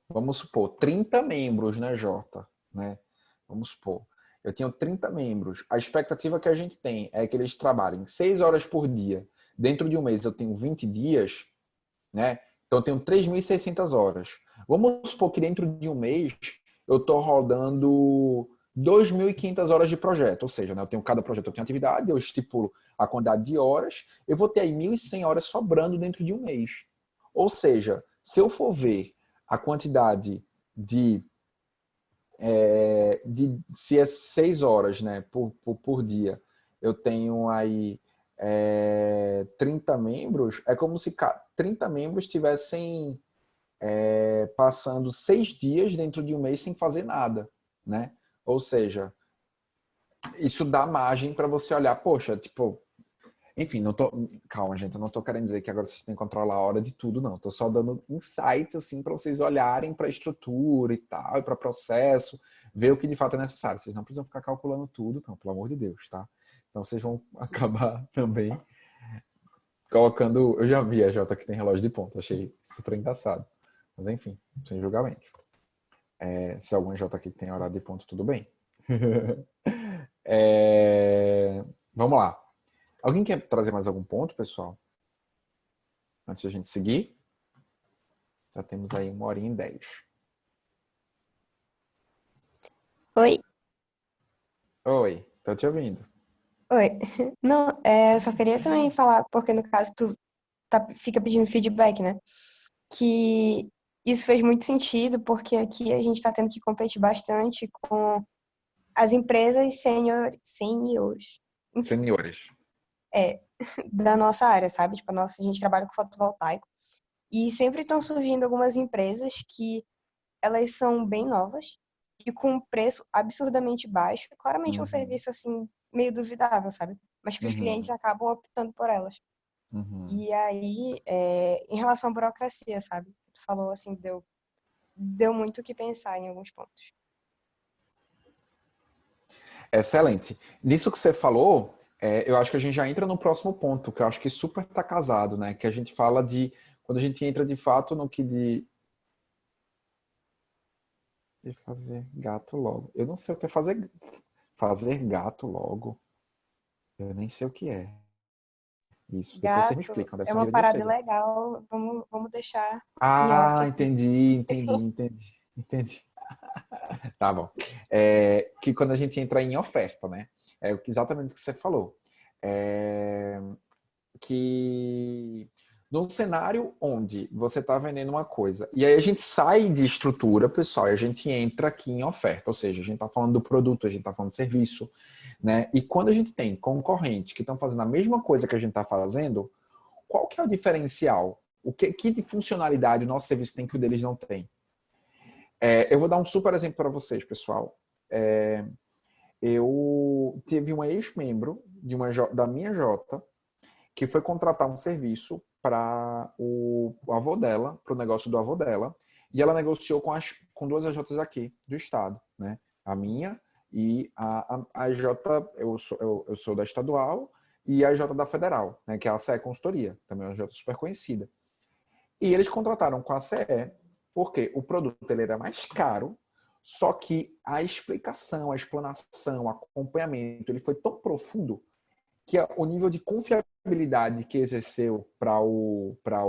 vamos supor, 30 membros na EJ, né? Vamos supor, eu tenho 30 membros. A expectativa que a gente tem é que eles trabalhem 6 horas por dia. Dentro de um mês eu tenho 20 dias, né? Então eu tenho 3.600 horas. Vamos supor que dentro de um mês eu estou rodando 2.500 horas de projeto. Ou seja, né, eu tenho cada projeto, eu tenho atividade, eu estipulo a quantidade de horas, eu vou ter aí 1.100 horas sobrando dentro de um mês. Ou seja, se eu for ver a quantidade se é 6 horas, né, por dia, eu tenho aí 30 membros, é como se 30 membros tivessem passando 6 dias dentro de um mês sem fazer nada, né? Ou seja, isso dá margem para você olhar, poxa, tipo, enfim, calma, gente, eu não tô querendo dizer que agora vocês têm que controlar a hora de tudo, não. Tô só dando insights assim para vocês olharem para a estrutura e tal, e para processo, ver o que de fato é necessário. Vocês não precisam ficar calculando tudo, não, pelo amor de Deus, tá? Então vocês vão acabar também colocando. Eu já vi a Jota que tem relógio de ponto, achei super engraçado. Mas enfim, sem julgamento. Se algum J aqui tem horário de ponto, tudo bem. Vamos lá. Alguém quer trazer mais algum ponto, pessoal? Antes da gente seguir? Já temos aí 1h10. Oi. Oi, tô te ouvindo. Oi. Não, eu só queria também falar, porque no caso tu fica pedindo feedback, né? Que isso fez muito sentido, porque aqui a gente tá tendo que competir bastante com as empresas seniors, enfim, Senhores. da nossa área, sabe? Tipo, a gente trabalha com fotovoltaico e sempre estão surgindo algumas empresas que elas são bem novas e com um preço absurdamente baixo. Claramente um Uhum, serviço, assim, meio duvidável, sabe? Mas que os clientes uhum, acabam optando por elas. uhum. E aí, em relação à burocracia, sabe? Tu falou, assim, deu muito o que pensar em alguns pontos. Excelente. Nisso que você falou, eu acho que a gente já entra no próximo ponto, que eu acho que super está casado, né? Que a gente fala de quando a gente entra de fato no que de fazer gato logo. Eu não sei o que é fazer gato logo. Eu nem sei o que é. Isso, depois você me Gato explica, deve é ser uma uma gíria de parada cera. legal, vamos deixar em off Ah, aqui. entendi. Tá bom. Que quando a gente entra em oferta, né? Exatamente o que você falou. É, que num cenário onde você está vendendo uma coisa, e aí a gente sai de estrutura, pessoal, e a gente entra aqui em oferta, ou seja, a gente está falando do produto, a gente está falando do serviço, né? E quando a gente tem concorrentes que estão fazendo a mesma coisa que a gente está fazendo, qual que é o diferencial? Que de funcionalidade o nosso serviço tem que o deles não tem? Eu vou dar um super exemplo para vocês, pessoal. Eu tive um ex-membro da minha Jota que foi contratar um serviço para o avô dela, para o negócio do avô dela, e ela negociou com duas AJs aqui do estado, né? A minha e a AJ, eu sou da estadual, e a AJ da federal, né? Que é a CE Consultoria, também é uma AJ super conhecida. E eles contrataram com a CE porque o produto ele era mais caro, só que a explicação, a explanação, o acompanhamento, ele foi tão profundo que o nível de confiabilidade que exerceu para o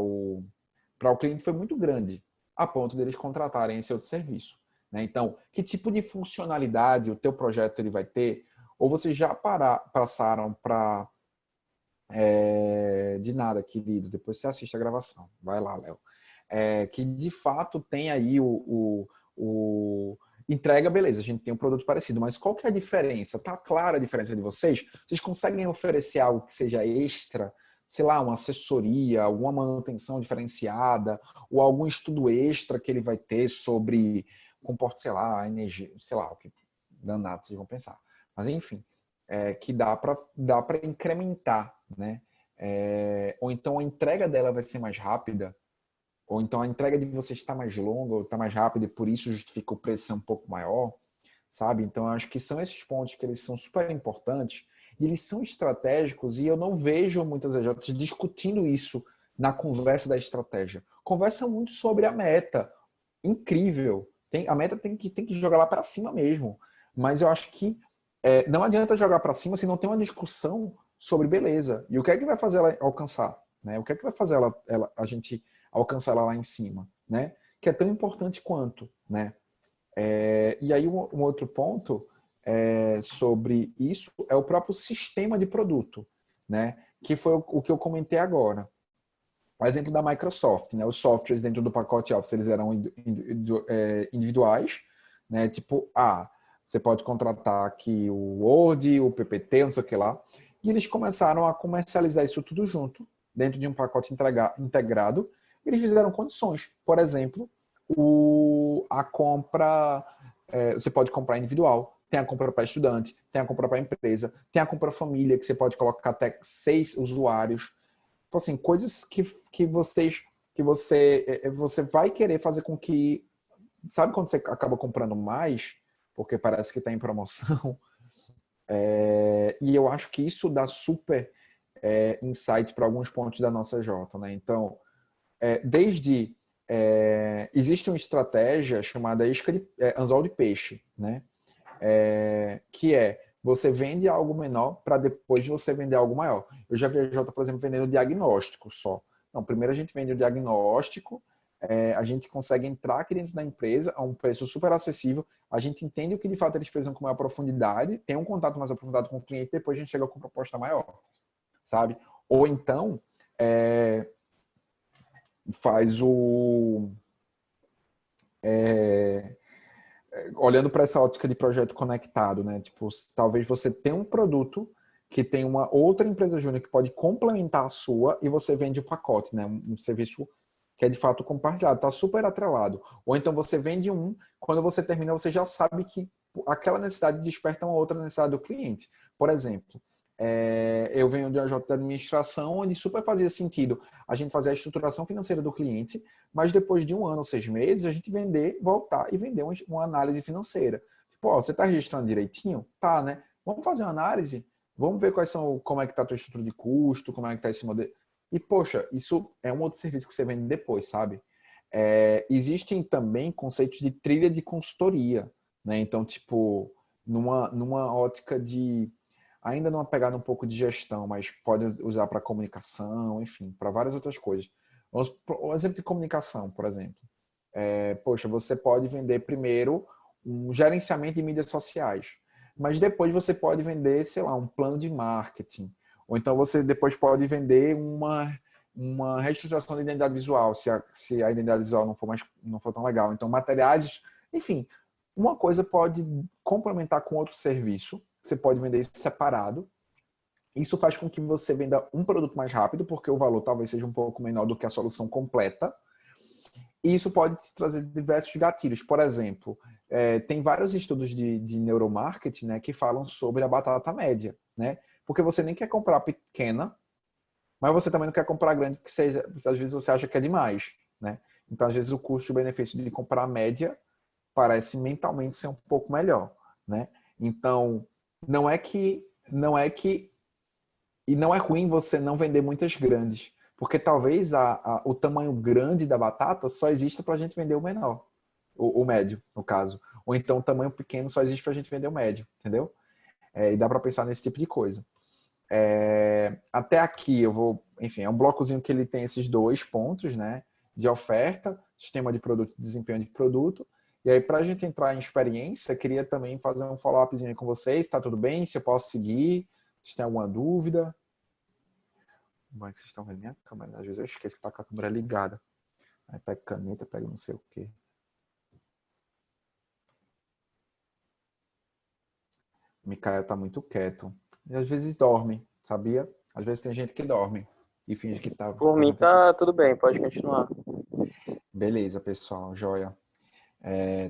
cliente foi muito grande, a ponto deles contratarem esse outro serviço. Né? Então, que tipo de funcionalidade o teu projeto ele vai ter? Ou vocês já passaram para... de nada, querido. Depois você assiste a gravação. Vai lá, Léo. Que de fato tem aí o entrega, beleza, a gente tem um produto parecido, mas qual que é a diferença? Tá clara a diferença de vocês? Vocês conseguem oferecer algo que seja extra, sei lá, uma assessoria, alguma manutenção diferenciada, ou algum estudo extra que ele vai ter sobre comporta, sei lá, energia, sei lá, o que danado vocês vão pensar. Mas enfim, que dá para incrementar, né? Ou então a entrega dela vai ser mais rápida, ou então a entrega de você está mais longa ou está mais rápida e por isso justifica o preço ser um pouco maior, sabe? Então eu acho que são esses pontos que eles são super importantes e eles são estratégicos e eu não vejo muitas AJs discutindo isso na conversa da estratégia. Conversa muito sobre a meta. Incrível. A meta tem que jogar lá para cima mesmo. Mas eu acho que não adianta jogar para cima se não tem uma discussão sobre beleza. E o que é que vai fazer ela alcançar? Né? O que é que vai fazer a gente alcançar ela lá em cima? Né? Que é tão importante quanto. Né? E aí um outro ponto sobre isso é o próprio sistema de produto. Né? Que foi o que eu comentei agora. O exemplo da Microsoft, né? Os softwares dentro do pacote Office eles eram individuais, né? Tipo, você pode contratar aqui o Word, o PPT, não sei o que lá. E eles começaram a comercializar isso tudo junto, dentro de um pacote integrado. Eles fizeram condições. Por exemplo, a compra, você pode comprar individual, tem a compra para estudante, tem a compra para empresa, tem a compra família, que você pode colocar até 6 usuários. Então, assim, coisas você vai querer fazer com que, sabe quando você acaba comprando mais, porque parece que está em promoção? E eu acho que isso dá super insight para alguns pontos da nossa Jota, né? Então, existe uma estratégia chamada anzol de peixe, né? Que você vende algo menor para depois você vender algo maior. Eu já vi a Jota, por exemplo, vendendo diagnóstico só. Não, primeiro a gente vende o diagnóstico, a gente consegue entrar aqui dentro da empresa a um preço super acessível, a gente entende o que de fato eles precisam com maior profundidade, tem um contato mais aprofundado com o cliente, depois a gente chega com proposta maior, sabe? Ou então, faz olhando para essa ótica de projeto conectado, né? Tipo, talvez você tenha um produto que tem uma outra empresa júnior que pode complementar a sua e você vende o pacote, né? Um serviço que é de fato compartilhado, está super atrelado. Ou então você vende quando você termina, você já sabe que aquela necessidade desperta uma outra necessidade do cliente. Por exemplo, eu venho de uma J de administração onde super fazia sentido a gente fazer a estruturação financeira do cliente, mas depois de 1 ano, 6 meses, a gente voltar e vender uma análise financeira. Tipo, ó, você está registrando direitinho? Tá, né? Vamos fazer uma análise? Vamos ver como é que está a tua estrutura de custo, como é que está esse modelo. E, poxa, isso é um outro serviço que você vende depois, sabe? Existem também conceitos de trilha de consultoria, né? Então, tipo, numa ótica de ainda numa pegada um pouco de gestão, mas pode usar para comunicação, enfim, para várias outras coisas. Um exemplo de comunicação, por exemplo. Poxa, você pode vender primeiro um gerenciamento de mídias sociais, mas depois você pode vender, sei lá, um plano de marketing. Ou então você depois pode vender uma reestruturação da identidade visual, se a identidade visual não for tão legal. Então, materiais, enfim, uma coisa pode complementar com outro serviço. Você pode vender isso separado. Isso faz com que você venda um produto mais rápido, porque o valor talvez seja um pouco menor do que a solução completa. E isso pode te trazer diversos gatilhos. Por exemplo, tem vários estudos de neuromarketing, né, que falam sobre a batata média, né? Porque você nem quer comprar pequena, mas você também não quer comprar grande, porque às vezes você acha que é demais, né? Então, às vezes, o custo-benefício de comprar média parece mentalmente ser um pouco melhor, né? Então, não é que e não é ruim você não vender muitas grandes, porque talvez o tamanho grande da batata só exista para a gente vender o menor, o médio, no caso. Ou então o tamanho pequeno só existe para a gente vender o médio, entendeu? E dá para pensar nesse tipo de coisa. Até aqui enfim, é um blocozinho que ele tem esses 2 pontos, né? De oferta, sistema de produto e desempenho de produto. E aí, para a gente entrar em experiência, queria também fazer um follow-upzinho com vocês. Tá tudo bem? Se eu posso seguir? Se tem alguma dúvida? Como é que vocês estão vendo minha câmera? Às vezes eu esqueço que tá com a câmera ligada. Aí pega caneta, pega não sei o quê. O Mikael tá muito quieto. E às vezes dorme, sabia? Às vezes tem gente que dorme e finge que tá... Por mim tá tudo bem, pode continuar. Beleza, pessoal. Joia.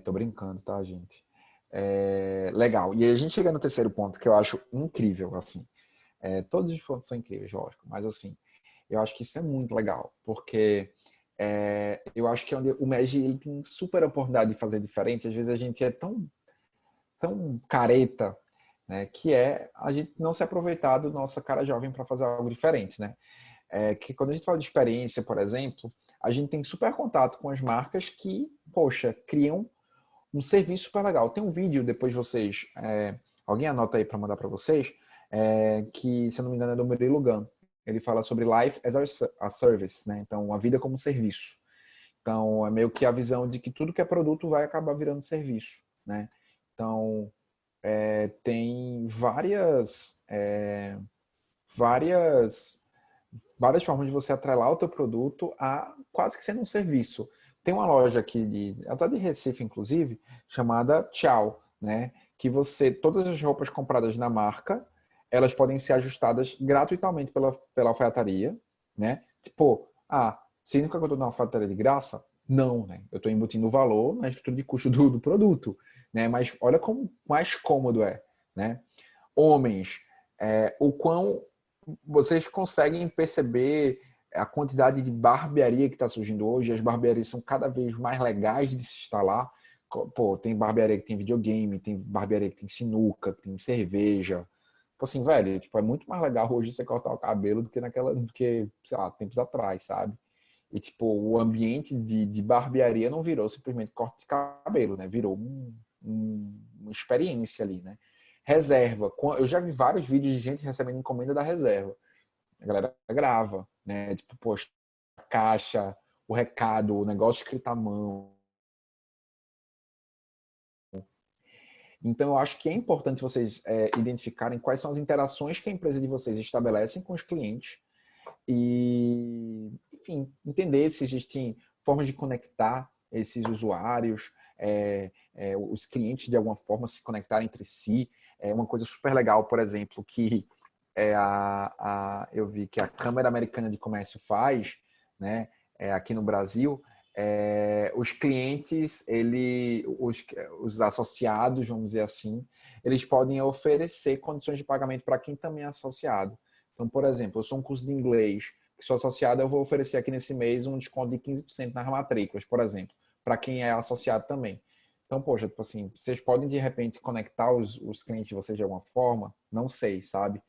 Tô brincando, tá, gente? Legal. E aí a gente chega no terceiro ponto, que eu acho incrível, assim. Todos os pontos são incríveis, lógico. Mas, assim, eu acho que isso é muito legal. Porque eu acho que é onde o MEG ele tem super oportunidade de fazer diferente. Às vezes a gente é tão careta, né? Que a gente não se aproveitar da nossa cara jovem para fazer algo diferente, né? Que quando a gente fala de experiência, por exemplo, a gente tem super contato com as marcas que, poxa, criam um serviço super legal. Tem um vídeo, depois vocês... alguém anota aí para mandar para vocês, que, se eu não me engano, é do Murilo Gun. Ele fala sobre Life as a Service, né? Então, a vida como serviço. Então, é meio que a visão de que tudo que é produto vai acabar virando serviço, né? Então, tem várias formas de você atrelar o teu produto a quase que sendo um serviço. Tem uma loja aqui, até de Recife, inclusive, chamada Tchau, né? Que todas as roupas compradas na marca, elas podem ser ajustadas gratuitamente pela alfaiataria, né? Tipo, significa que eu estou na alfaiataria de graça? Não, né? Eu estou embutindo o valor na estrutura de custo do produto, né? Mas olha como mais cômodo né? Homens, o quão vocês conseguem perceber a quantidade de barbearia que está surgindo hoje. As barbearias são cada vez mais legais de se instalar. Pô, tem barbearia que tem videogame, tem barbearia que tem sinuca, que tem cerveja. Tipo assim, velho, é muito mais legal hoje você cortar o cabelo do que, sei lá, tempos atrás, sabe? E, tipo, o ambiente de barbearia não virou simplesmente corte de cabelo, né? Virou uma experiência ali, né? Reserva. Eu já vi vários vídeos de gente recebendo encomenda da reserva. A galera grava, né? Tipo, poxa, a caixa, o recado, o negócio escrito à mão. Então, eu acho que é importante vocês identificarem quais são as interações que a empresa de vocês estabelecem com os clientes e, enfim, entender se existem formas de conectar esses usuários, os clientes de alguma forma se conectarem entre si. É uma coisa super legal, por exemplo, que eu vi que a Câmara Americana de Comércio faz, né, aqui no Brasil. Os clientes, os associados, vamos dizer assim, eles podem oferecer condições de pagamento para quem também é associado. Então, por exemplo, eu sou um curso de inglês que sou associado, eu vou oferecer aqui nesse mês um desconto de 15% nas matrículas, por exemplo, para quem é associado também. Então, poxa, tipo assim, vocês podem de repente conectar os clientes de vocês de alguma forma? Não sei, sabe?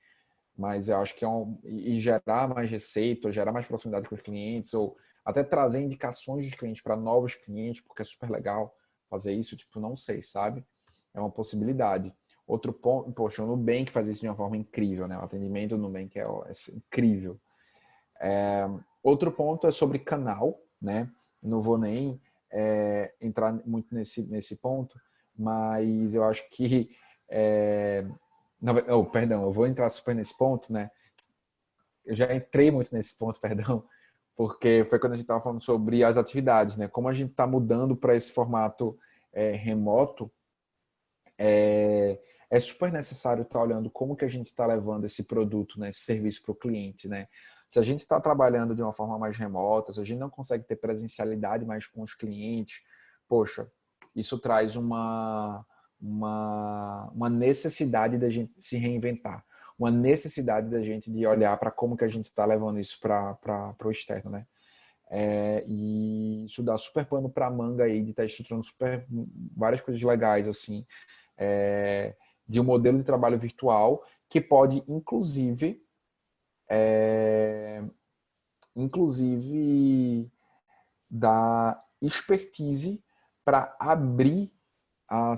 Mas eu acho que e gerar mais receita, ou gerar mais proximidade com os clientes, ou até trazer indicações dos clientes para novos clientes, porque é super legal fazer isso, tipo, não sei, sabe? É uma possibilidade. Outro ponto, poxa, o Nubank faz isso de uma forma incrível, né? O atendimento do Nubank é incrível. Outro ponto é sobre canal, né? Não vou nem entrar muito nesse ponto, mas eu acho que perdão, eu vou entrar super nesse ponto, né? Eu já entrei muito nesse ponto, perdão, porque foi quando a gente estava falando sobre as atividades, né? Como a gente está mudando para esse formato remoto, é super necessário estar olhando como que a gente está levando esse produto, né, esse serviço para o cliente, né? Se a gente está trabalhando de uma forma mais remota, se a gente não consegue ter presencialidade mais com os clientes, poxa, isso traz uma necessidade da gente se reinventar, uma necessidade da gente de olhar para como que a gente está levando isso para o externo, né? E isso dá super pano para manga aí de estar estruturando várias coisas legais assim, de um modelo de trabalho virtual que pode inclusive dar expertise para abrir a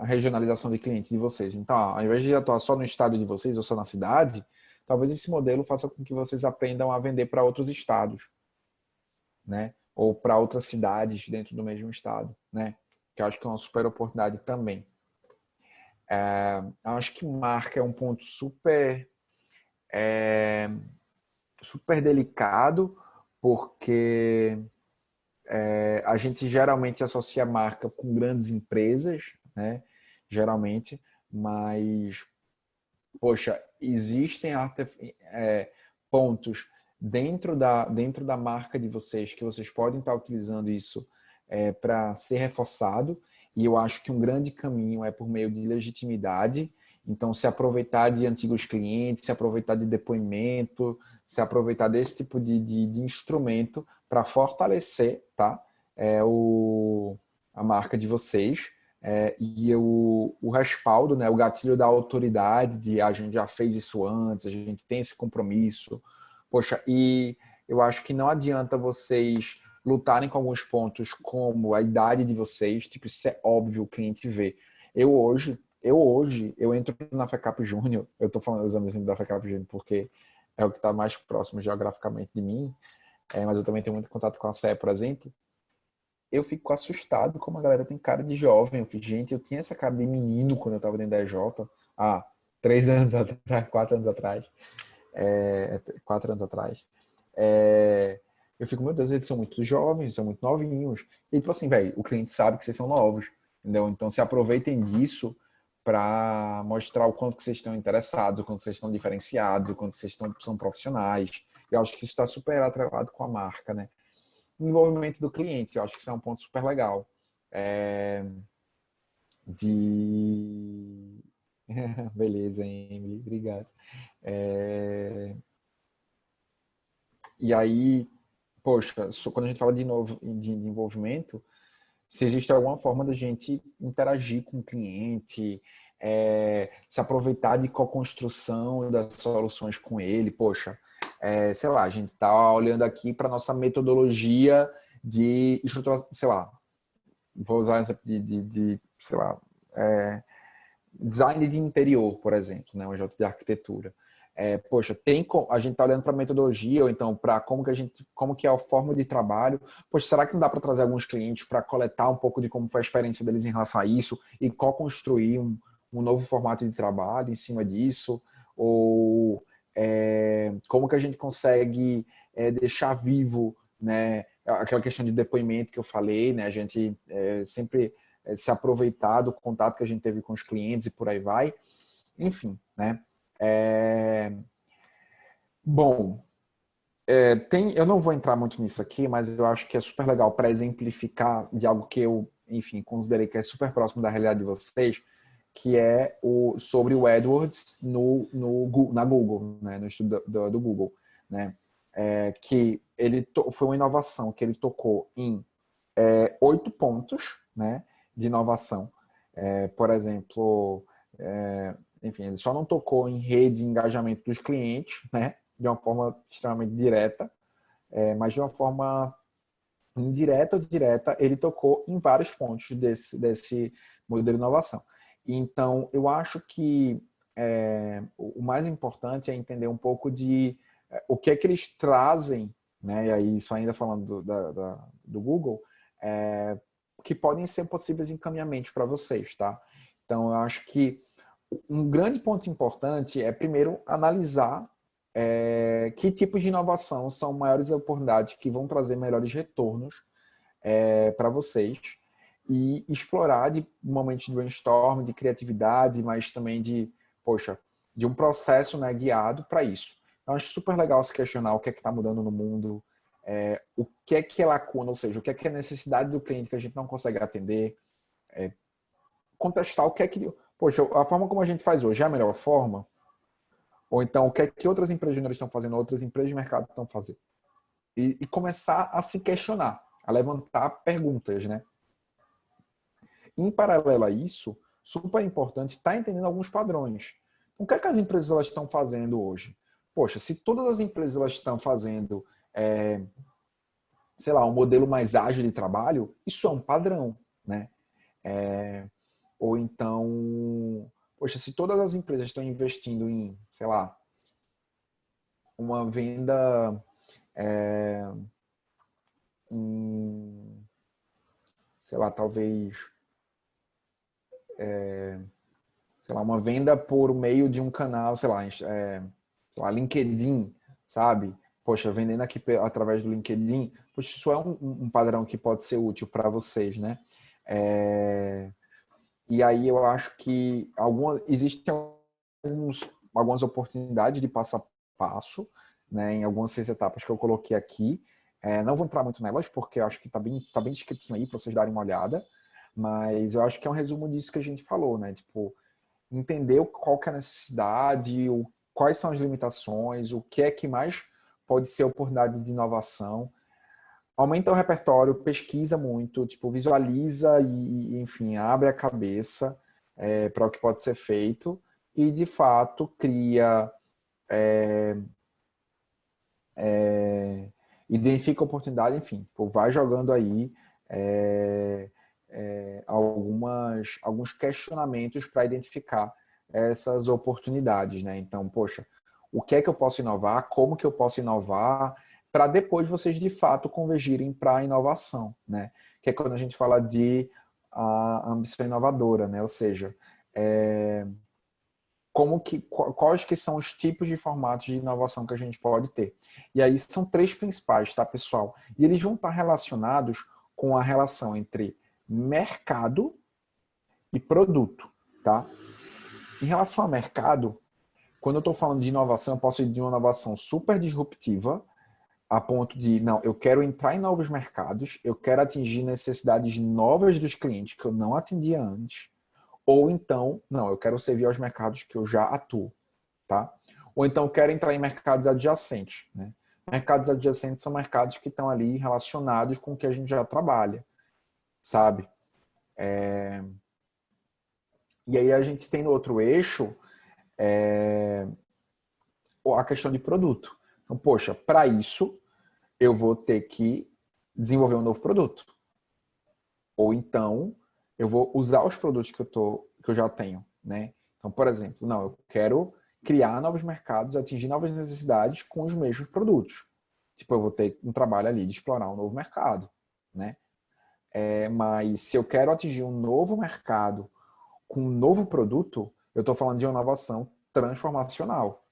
regionalização de cliente de vocês. Então, ao invés de atuar só no estado de vocês ou só na cidade, talvez esse modelo faça com que vocês aprendam a vender para outros estados, né? Ou para outras cidades dentro do mesmo estado, né? Que eu acho que é uma super oportunidade também. Acho que marca é um ponto super delicado, porque a gente geralmente associa a marca com grandes empresas, né? Geralmente, mas, poxa, existem pontos dentro da marca de vocês que vocês podem estar utilizando isso para ser reforçado, e eu acho que um grande caminho é por meio de legitimidade. Então, se aproveitar de antigos clientes, se aproveitar de depoimento, se aproveitar desse tipo de instrumento para fortalecer, tá? A marca de vocês, e o respaldo, né? O gatilho da autoridade, de a gente já fez isso antes, a gente tem esse compromisso. Poxa, e eu acho que não adianta vocês lutarem com alguns pontos como a idade de vocês, tipo, isso é óbvio, o cliente vê. Eu hoje entro na FECAP Júnior, eu estou usando o exemplo da FECAP Júnior porque é o que está mais próximo geograficamente de mim, mas eu também tenho muito contato com a CE, por exemplo. Eu fico assustado como a galera tem cara de jovem. Eu fico, gente, eu tinha essa cara de menino quando eu estava dentro da EJ, 3 anos atrás, 4 anos atrás. 4 anos atrás. Eu fico, meu Deus, eles são muito jovens, são muito novinhos. E tipo assim, velho, o cliente sabe que vocês são novos, entendeu? Então se aproveitem disso para mostrar o quanto que vocês estão interessados, o quanto vocês estão diferenciados, o quanto vocês são profissionais. Eu acho que isso está super atrelado com a marca, né? O envolvimento do cliente, eu acho que isso é um ponto super legal. Beleza, Emily, obrigado. E aí, poxa, quando a gente fala de envolvimento, se existe alguma forma da gente interagir com o cliente, se aproveitar de co-construção das soluções com ele, poxa, sei lá, a gente está olhando aqui para nossa metodologia de estruturação, sei lá, vou usar exemplo sei lá, design de interior, por exemplo, né, um jeito de arquitetura. Poxa, a gente está olhando para a metodologia, ou então para como que é a forma de trabalho. Poxa, será que não dá para trazer alguns clientes para coletar um pouco de como foi a experiência deles em relação a isso e co-construir um novo formato de trabalho em cima disso? Ou como que a gente consegue deixar vivo, né, aquela questão de depoimento que eu falei, né? A gente sempre se aproveitar do contato que a gente teve com os clientes e por aí vai. Enfim, né? Bom, eu não vou entrar muito nisso aqui, mas eu acho que é super legal para exemplificar de algo que eu, enfim, considerei que é super próximo da realidade de vocês, que é sobre o AdWords na Google, né? No estudo do Google, né? Que ele foi uma inovação que ele tocou em 8 pontos, né, de inovação. Por exemplo, enfim, ele só não tocou em rede de engajamento dos clientes, né, de uma forma extremamente direta, mas de uma forma indireta ou direta, ele tocou em vários pontos desse modelo de inovação. Então, eu acho que o mais importante é entender um pouco de o que é que eles trazem, né, e aí isso ainda falando do Google, que podem ser possíveis encaminhamentos para vocês, tá? Então, eu acho que um grande ponto importante é, primeiro, analisar que tipos de inovação são maiores oportunidades que vão trazer melhores retornos para vocês e explorar de momentos de brainstorm, de criatividade, mas também de um processo, né, guiado para isso. Então, acho super legal se questionar o que é que está mudando no mundo, o que é lacuna, ou seja, o que é necessidade do cliente que a gente não consegue atender, contestar o que é que... Poxa, a forma como a gente faz hoje é a melhor forma? Ou então, o que é que outras empresas júniores estão fazendo, outras empresas de mercado estão fazendo? E começar a se questionar, a levantar perguntas, né? Em paralelo a isso, super importante estar entendendo alguns padrões. O que é que as empresas elas estão fazendo hoje? Poxa, se todas as empresas elas estão fazendo, sei lá, um modelo mais ágil de trabalho, isso é um padrão, né? Ou então, poxa, se todas as empresas estão investindo em, sei lá, uma venda sei lá, talvez sei lá, uma venda por meio de um canal, sei lá, LinkedIn, sabe? Poxa, vendendo aqui através do LinkedIn, poxa, isso é um padrão que pode ser útil para vocês, né? E aí eu acho que existem algumas oportunidades de passo a passo, né, em algumas 6 etapas que eu coloquei aqui. Não vou entrar muito nelas, porque eu acho que tá bem descritinho aí para vocês darem uma olhada, mas eu acho que é um resumo disso que a gente falou, né? Tipo, entender qual que é a necessidade, quais são as limitações, o que é que mais pode ser oportunidade de inovação. Aumenta o repertório, pesquisa muito, tipo, visualiza e enfim, abre a cabeça para o que pode ser feito e, de fato, cria, identifica a oportunidade, enfim, vai jogando aí alguns questionamentos para identificar essas oportunidades, né? Então, poxa, o que é que eu posso inovar? Como que eu posso inovar? Para depois vocês, de fato, convergirem para a inovação, né? Que é quando a gente fala de a ambição inovadora, né? Ou seja, quais que são os tipos de formatos de inovação que a gente pode ter. E aí são 3 principais, tá, pessoal? E eles vão estar relacionados com a relação entre mercado e produto, tá? Em relação ao mercado, quando eu estou falando de inovação, eu posso ir de uma inovação super disruptiva, a ponto de, não, eu quero entrar em novos mercados, eu quero atingir necessidades novas dos clientes que eu não atendia antes, ou então, não, eu quero servir aos mercados que eu já atuo, tá? Ou então eu quero entrar em mercados adjacentes, né? Mercados adjacentes são mercados que estão ali relacionados com o que a gente já trabalha, sabe? E aí a gente tem no outro eixo a questão de produto. Então, poxa, para isso eu vou ter que desenvolver um novo produto. Ou então eu vou usar os produtos que eu já tenho, né? Então, por exemplo, não, eu quero criar novos mercados, atingir novas necessidades com os mesmos produtos. Tipo, eu vou ter um trabalho ali de explorar um novo mercado, né? Mas se eu quero atingir um novo mercado com um novo produto, eu estou falando de uma inovação transformacional.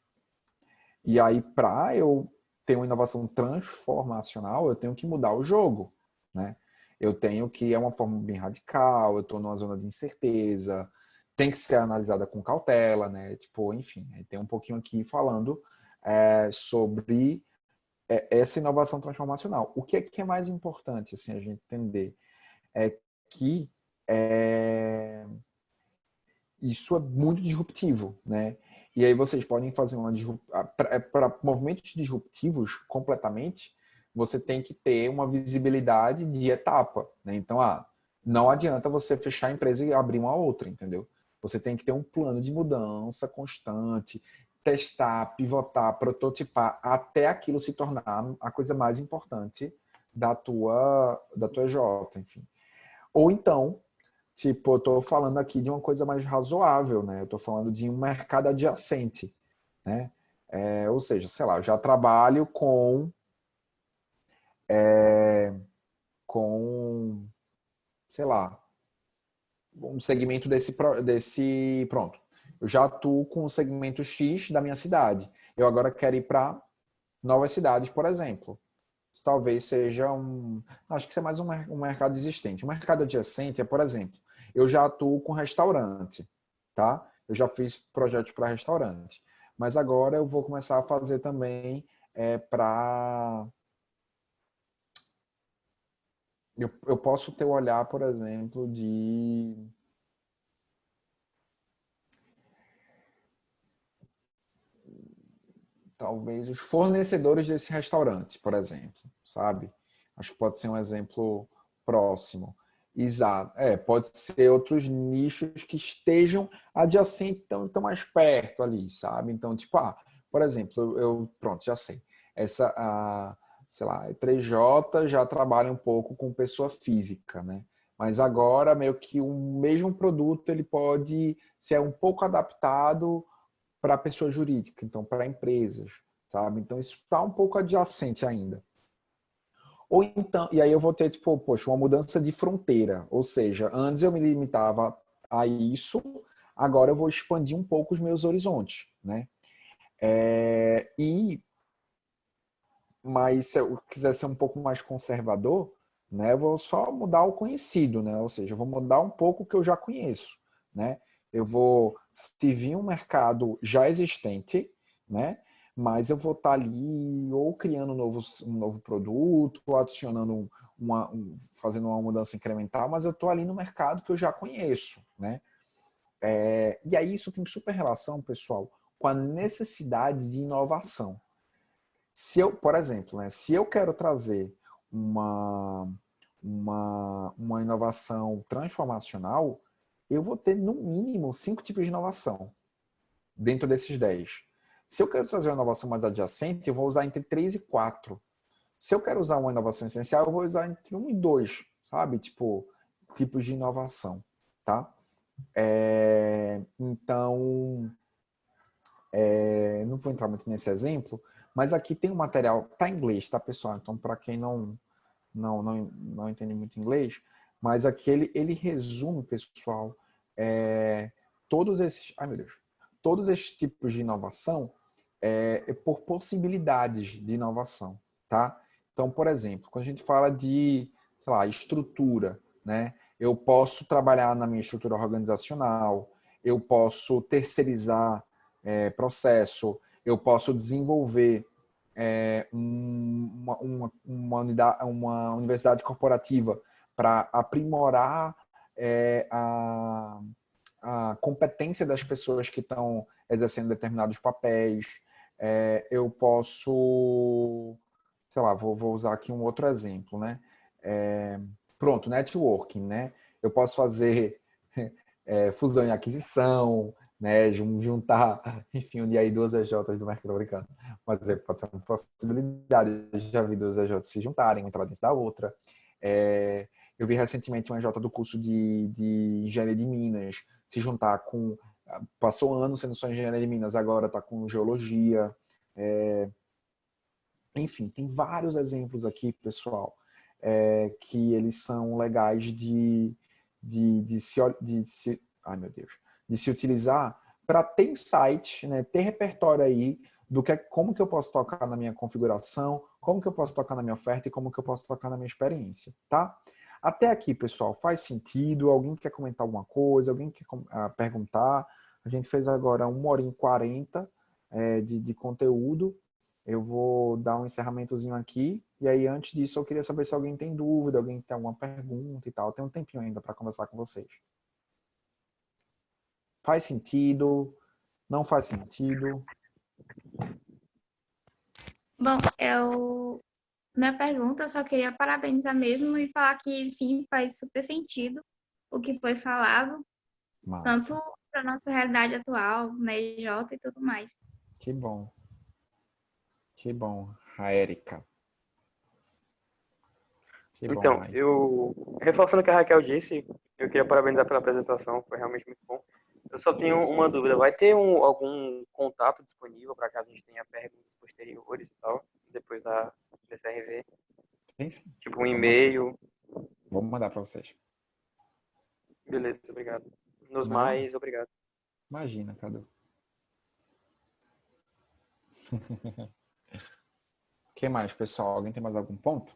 E aí, para eu ter uma inovação transformacional, eu tenho que mudar o jogo, né? Eu tenho que, é uma forma bem radical, eu estou numa zona de incerteza, tem que ser analisada com cautela, né? Tipo, enfim, tem um pouquinho aqui falando sobre essa inovação transformacional. O que é mais importante, assim, a gente entender é que isso é muito disruptivo, né? E aí vocês podem fazer uma para movimentos disruptivos completamente, você tem que ter uma visibilidade de etapa, né? Então, não adianta você fechar a empresa e abrir uma outra, entendeu? Você tem que ter um plano de mudança constante, testar, pivotar, prototipar, até aquilo se tornar a coisa mais importante da tua J, enfim. Ou então, tipo, eu tô falando aqui de uma coisa mais razoável, né? Eu tô falando de um mercado adjacente, né? Ou seja, sei lá, eu já trabalho com, sei lá, um segmento pronto. Eu já atuo com o segmento X da minha cidade. Eu agora quero ir para novas cidades, por exemplo. Isso talvez seja acho que isso é mais um mercado existente. Um mercado adjacente é, por exemplo, eu já atuo com restaurante, tá? Eu já fiz projetos para restaurante. Mas agora eu vou começar a fazer também para... Eu posso ter o olhar, por exemplo, de... talvez os fornecedores desse restaurante, por exemplo, sabe? Acho que pode ser um exemplo próximo. Exato. Pode ser outros nichos que estejam adjacentes, estão mais perto ali, sabe? Então, tipo, por exemplo, pronto, já sei. Sei lá, a 3J já trabalha um pouco com pessoa física, né? Mas agora, meio que o mesmo produto, ele pode ser um pouco adaptado para a pessoa jurídica, então para empresas, sabe? Então isso está um pouco adjacente ainda. Ou então, e aí eu vou ter, tipo, poxa, uma mudança de fronteira, ou seja, antes eu me limitava a isso, agora eu vou expandir um pouco os meus horizontes, né? Mas se eu quiser ser um pouco mais conservador, né, eu vou só mudar o conhecido, né? Ou seja, eu vou mudar um pouco o que eu já conheço, né? Eu vou servir um mercado já existente, né? Mas eu vou estar ali ou criando um novo produto, ou adicionando fazendo uma mudança incremental, mas eu estou ali no mercado que eu já conheço, né? E aí isso tem super relação, pessoal, com a necessidade de inovação. Se eu, por exemplo, né, se eu quero trazer uma inovação transformacional, eu vou ter, no mínimo, 5 tipos de inovação dentro desses 10. Se eu quero trazer uma inovação mais adjacente, eu vou usar entre 3 e 4. Se eu quero usar uma inovação essencial, eu vou usar entre 1 e 2, sabe? Tipo, tipos de inovação, tá? Então, não vou entrar muito nesse exemplo, mas aqui tem um material, tá em inglês, tá, pessoal? Então, para quem não entende muito inglês, mas aqui ele resume, pessoal, todos esses tipos de inovação por possibilidades de inovação, tá? Então, por exemplo, quando a gente fala de, sei lá, estrutura, né? Eu posso trabalhar na minha estrutura organizacional, eu posso terceirizar processo, eu posso desenvolver uma universidade corporativa para aprimorar a competência das pessoas que estão exercendo determinados papéis. Eu posso, sei lá, vou usar aqui um outro exemplo, né? Pronto, networking, né? Eu posso fazer fusão e aquisição, né? Juntar, enfim, unir aí duas EJs do mercado americano. Mas pode ser uma possibilidade. Eu já vi duas EJs se juntarem, uma dentro da outra. Eu vi recentemente uma EJ do curso de engenharia de Minas se juntar com... Passou anos sendo só engenharia de Minas, agora está com geologia. Enfim, tem vários exemplos aqui, pessoal, que eles são legais de se utilizar para ter insight, né, ter repertório aí como que eu posso tocar na minha configuração, como que eu posso tocar na minha oferta e como que eu posso tocar na minha experiência, tá? Até aqui, pessoal, faz sentido? Alguém quer comentar alguma coisa? Alguém quer perguntar? A gente fez agora 1h40 de conteúdo. Eu vou dar um encerramentozinho aqui. E aí, antes disso, eu queria saber se alguém tem dúvida, alguém tem alguma pergunta e tal. Tem um tempinho ainda para conversar com vocês. Faz sentido? Não faz sentido? Bom, minha pergunta, eu só queria parabenizar mesmo e falar que sim, faz super sentido o que foi falado, tanto Massa. para nossa realidade atual, na EJ e tudo mais. Que bom. Que bom, a Érica. Que bom, Então, Rai. reforçando o que a Raquel disse, eu queria parabenizar pela apresentação, foi realmente muito bom. Eu só tenho uma dúvida, vai ter algum contato disponível para caso a gente tenha perguntas posteriores e tal, depois da CRV? Tem sim. Tipo um e-mail? Vamos mandar para vocês. Beleza, obrigado. Nos Nada. mais, obrigado. Imagina, Cadu. O que mais, pessoal? Alguém tem mais algum ponto?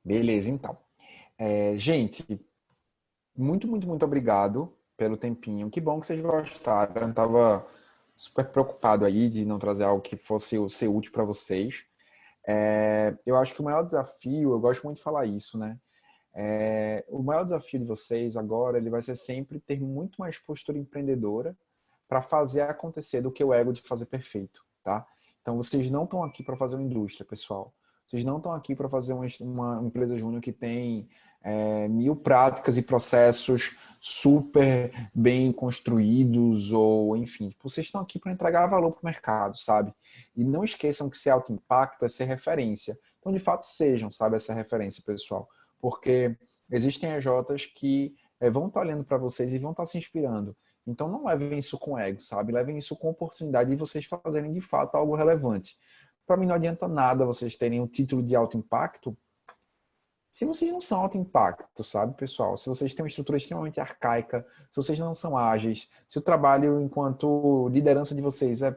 Beleza, então. Gente, muito, muito, muito obrigado pelo tempinho. Que bom que vocês gostaram. Eu estava super preocupado aí de não trazer algo que fosse ser útil para vocês. Eu acho que o maior desafio, eu gosto muito de falar isso, né? O maior desafio de vocês agora, ele vai ser sempre ter muito mais postura empreendedora para fazer acontecer do que o ego de fazer perfeito, tá? Então, vocês não estão aqui para fazer uma indústria, pessoal. Vocês não estão aqui para fazer uma empresa júnior que tem 1000 práticas e processos super bem construídos ou, enfim. Vocês estão aqui para entregar valor para o mercado, sabe? E não esqueçam que ser alto impacto é ser referência. Então, de fato, sejam, sabe, essa referência, pessoal. Porque existem EJs que vão estar olhando para vocês e vão estar se inspirando. Então não levem isso com ego, sabe? Levem isso com oportunidade de vocês fazerem de fato algo relevante. Para mim não adianta nada vocês terem um título de alto impacto se vocês não são alto impacto, sabe, pessoal? Se vocês têm uma estrutura extremamente arcaica, se vocês não são ágeis, se o trabalho enquanto liderança de vocês é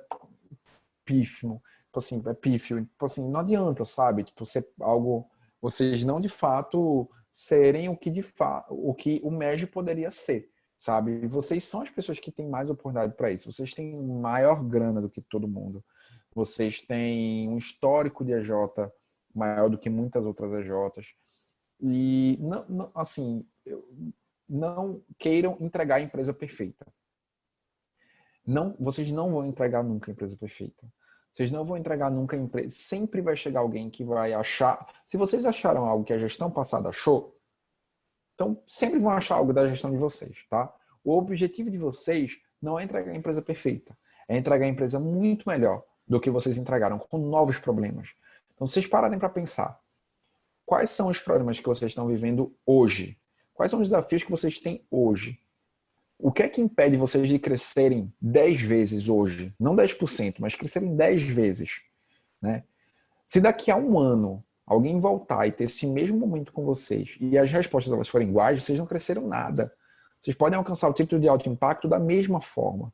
pífio, tipo assim, tipo assim, não adianta, sabe? Tipo, ser algo, vocês não de fato serem o que o MEG poderia ser, sabe? Vocês são as pessoas que têm mais oportunidade para isso. Vocês têm maior grana do que todo mundo. Vocês têm um histórico de EJ maior do que muitas outras EJs. E não, assim, não queiram entregar a empresa perfeita. Vocês não vão entregar nunca a empresa perfeita. Vocês não vão entregar nunca a empresa. Sempre vai chegar alguém que vai achar. Se vocês acharam algo que a gestão passada achou, então sempre vão achar algo da gestão de vocês, tá? O objetivo de vocês não é entregar a empresa perfeita. É entregar a empresa muito melhor do que vocês entregaram, com novos problemas. Então, vocês pararem para pensar. Quais são os problemas que vocês estão vivendo hoje? Quais são os desafios que vocês têm hoje? O que é que impede vocês de crescerem 10 vezes hoje? Não 10%, mas crescerem 10 vezes. Né? Se daqui a um ano alguém voltar e ter esse mesmo momento com vocês e as respostas elas forem iguais, vocês não cresceram nada. Vocês podem alcançar o título de alto impacto da mesma forma.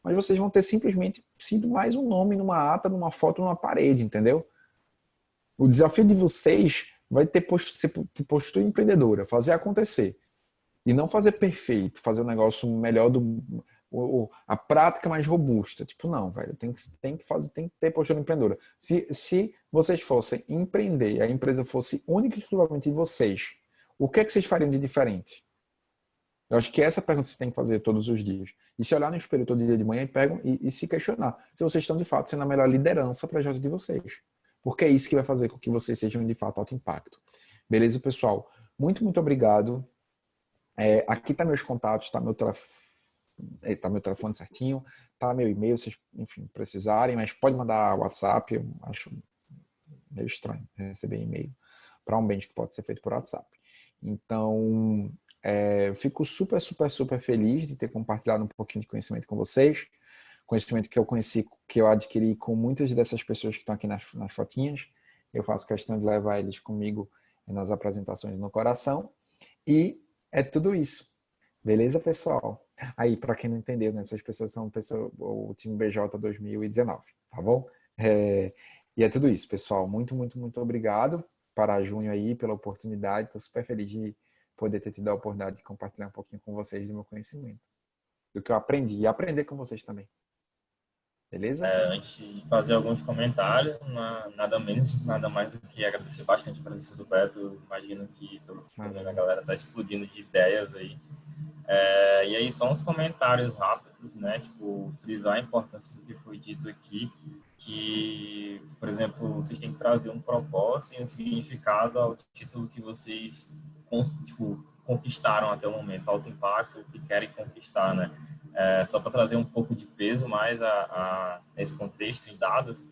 Mas vocês vão ter simplesmente sido mais um nome numa ata, numa foto, numa parede, entendeu? O desafio de vocês vai ter postura empreendedora, fazer acontecer. E não fazer perfeito, fazer um negócio melhor, a prática mais robusta. Tipo, não, velho, tem que ter postura empreendedora. Se vocês fossem empreender, a empresa fosse única e exclusivamente de vocês, o que é que vocês fariam de diferente? Eu acho que essa pergunta vocês têm que fazer todos os dias. E se olhar no espelho todo dia de manhã e se questionar se vocês estão, de fato, sendo a melhor liderança para a projeto de vocês. Porque é isso que vai fazer com que vocês sejam, de fato, alto impacto. Beleza, pessoal? Muito, muito obrigado. Aqui tá meus contatos, tá meu telefone certinho, tá meu e-mail, se vocês, enfim, precisarem, mas pode mandar WhatsApp, eu acho meio estranho receber e-mail para um bench que pode ser feito por WhatsApp. Então, eu fico super, super, super feliz de ter compartilhado um pouquinho de conhecimento com vocês, conhecimento que eu conheci, que eu adquiri com muitas dessas pessoas que estão aqui nas fotinhas. Eu faço questão de levar eles comigo nas apresentações no coração. E é tudo isso. Beleza, pessoal? Aí, para quem não entendeu, né, essas pessoas são o time BJ 2019, tá bom? E é tudo isso, pessoal. Muito, muito, muito obrigado para junho aí pela oportunidade. Estou super feliz de poder ter tido a oportunidade de compartilhar um pouquinho com vocês do meu conhecimento, do que eu aprendi e aprender com vocês também. Beleza? Antes de fazer alguns comentários, nada menos, nada mais do que agradecer bastante a presença do Beto. Imagino que a galera está explodindo de ideias aí. E aí, só uns comentários rápidos, né? Tipo, frisar a importância do que foi dito aqui, que, por exemplo, vocês têm que trazer um propósito e um significado ao título que vocês, tipo, conquistaram até o momento, alto impacto, que querem conquistar, né? Só para trazer um pouco de peso mais a esse contexto em dados,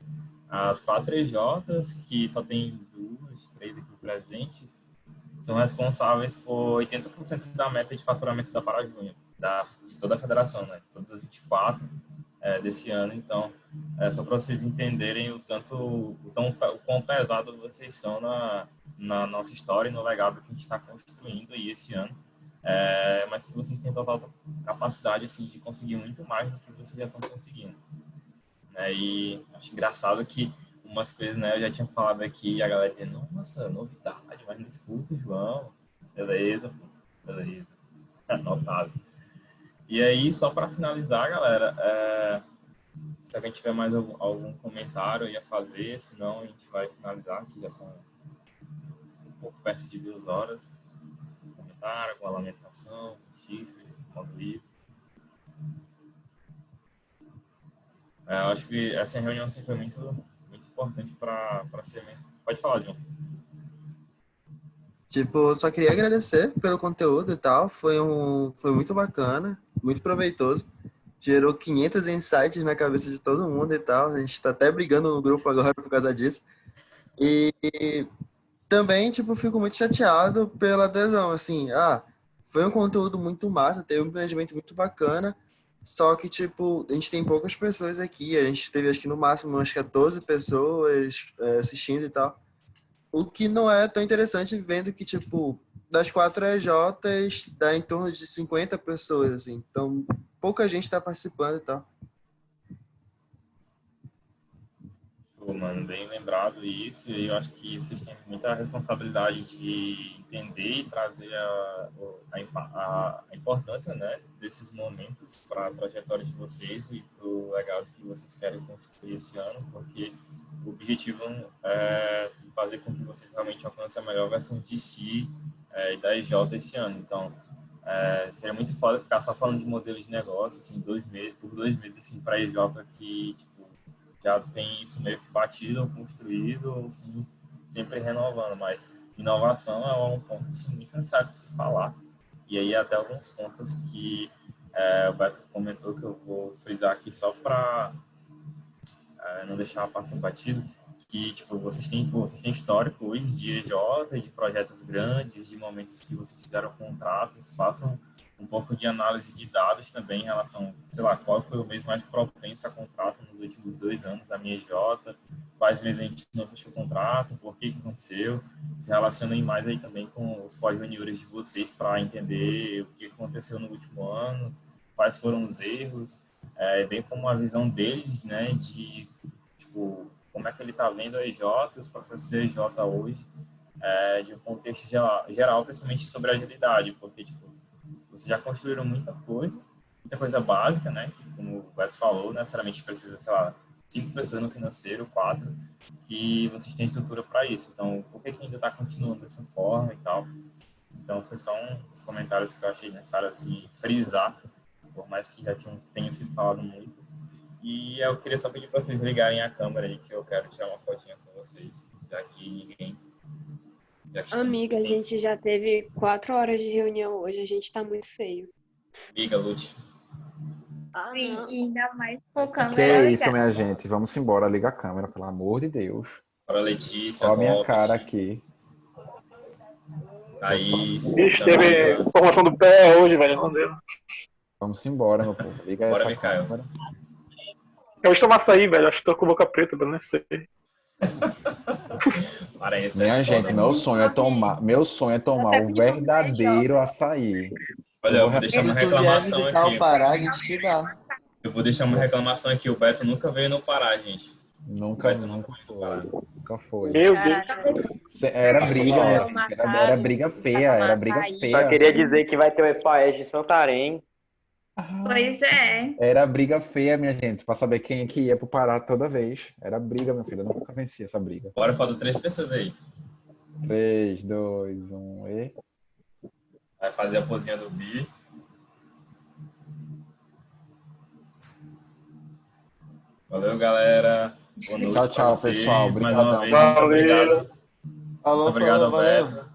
as 4 EJs, que só tem 2, 3 aqui presentes, são responsáveis por 80% da meta de faturamento da Parajunho, de toda a federação, né? Todas as 24 desse ano. Então, só para vocês entenderem o quão pesado vocês são na nossa história e no legado que a gente está construindo aí esse ano. Mas que vocês têm total capacidade assim, de conseguir muito mais do que vocês já estão conseguindo. E acho engraçado que umas coisas, né, eu já tinha falado aqui e a galera dizendo, nossa, novidade, mas não escuta o João. Beleza, notado. E aí, só para finalizar, galera, se alguém tiver mais algum comentário, eu ia fazer, senão a gente vai finalizar, que já são um pouco perto de 2 horas. Comentário, com a lamentação, chifre, modo livre. Eu acho que essa reunião assim, foi muito, muito importante para ser mesmo. Pode falar, João. Tipo, só queria agradecer pelo conteúdo e tal. Foi muito bacana, muito proveitoso. Gerou 500 insights na cabeça de todo mundo e tal. A gente tá até brigando no grupo agora por causa disso. E também, tipo, fico muito chateado pela adesão, assim. Foi um conteúdo muito massa, teve um planejamento muito bacana. Só que, tipo, a gente tem poucas pessoas aqui. A gente teve, acho que no máximo, umas 14 pessoas assistindo e tal. O que não é tão interessante vendo que, tipo, das 4 EJs dá em torno de 50 pessoas, assim. Então, pouca gente tá participando e tal. Show, mano, bem lembrado isso. E eu acho que vocês têm muita responsabilidade de entender e trazer a importância, né, desses momentos para a trajetória de vocês e para o legado que vocês querem construir esse ano, porque o objetivo é fazer com que vocês realmente alcancem a melhor versão de si e da EJ esse ano. Então, seria muito foda ficar só falando de modelos de negócio, assim, por 2 meses, assim, para a EJ que, tipo, já tem isso meio que batido, construído, assim, sempre renovando, mas inovação é um ponto assim, muito necessário de se falar. E aí até alguns pontos que o Beto comentou que eu vou frisar aqui só para não deixar passar batido, que tipo, vocês têm histórico hoje de EJ, de projetos grandes, de momentos que vocês fizeram contratos, façam um pouco de análise de dados também em relação, sei lá, qual foi o mês mais propenso a contrato nos últimos 2 anos da minha EJ, quais meses a gente não fechou o contrato, por que aconteceu, se relacionem mais aí também com os pós-juniores de vocês para entender o que aconteceu no último ano, quais foram os erros, bem como a visão deles, né, de, tipo, como é que ele está vendo a EJ, os processos da EJ hoje, de um contexto geral, principalmente sobre agilidade, porque, tipo, vocês já construíram muita coisa básica, né? Que, como o Beto falou, necessariamente precisa, sei lá, 5 pessoas no financeiro, 4, que vocês têm estrutura para isso. Então, por que ainda está continuando dessa forma e tal? Então, foi só uns comentários que eu achei necessário, assim, frisar, por mais que já tenha sido falado muito. E eu queria só pedir para vocês ligarem a câmera aí, que eu quero tirar uma fotinha com vocês, já que ninguém... Amiga, a gente já teve 4 horas de reunião hoje, a gente tá muito feio. Liga, Lute. Sim, e ainda mais com câmera Que é isso, ligada. minha gente. Vamos embora. Liga a câmera, pelo amor de Deus. Para Letícia, Olha a minha Robert, cara aqui. Thaís. Bicho, teve formação do pé hoje, velho. Não deu. Vamos embora, meu povo. Liga Bora, essa Micael. câmera. Eu estou açaí, velho. Acho que tô com boca preta, pelo menos sei. Minha gente, meu sonho é tomar o verdadeiro açaí. Olha, eu vou deixar Se uma tu vier reclamação visitar aqui. o Pará, a gente te dá. Eu vou deixar uma reclamação aqui. O Beto nunca veio no Pará, gente. Nunca, Beto nunca nunca veio no Pará. foi. Nunca foi. Meu Deus. Era briga, minha Tomar gente. açaí, Era briga feia, era briga açaí. Só feia. queria dizer que vai ter o EPAES de Santarém. Pois é. Era briga feia, minha gente, pra saber quem é que ia pro Pará toda vez. Era briga, meu filho. Eu nunca venci essa briga. Bora, faltam 3 pessoas aí. 3, 2, 1 e. Vai fazer a pozinha do Bi. Valeu, galera. Boa noite Tchau, pra tchau, vocês. pessoal. Mais uma Obrigadão. vez, muito obrigado. Falou, Obrigado, falou, valeu. Alberto.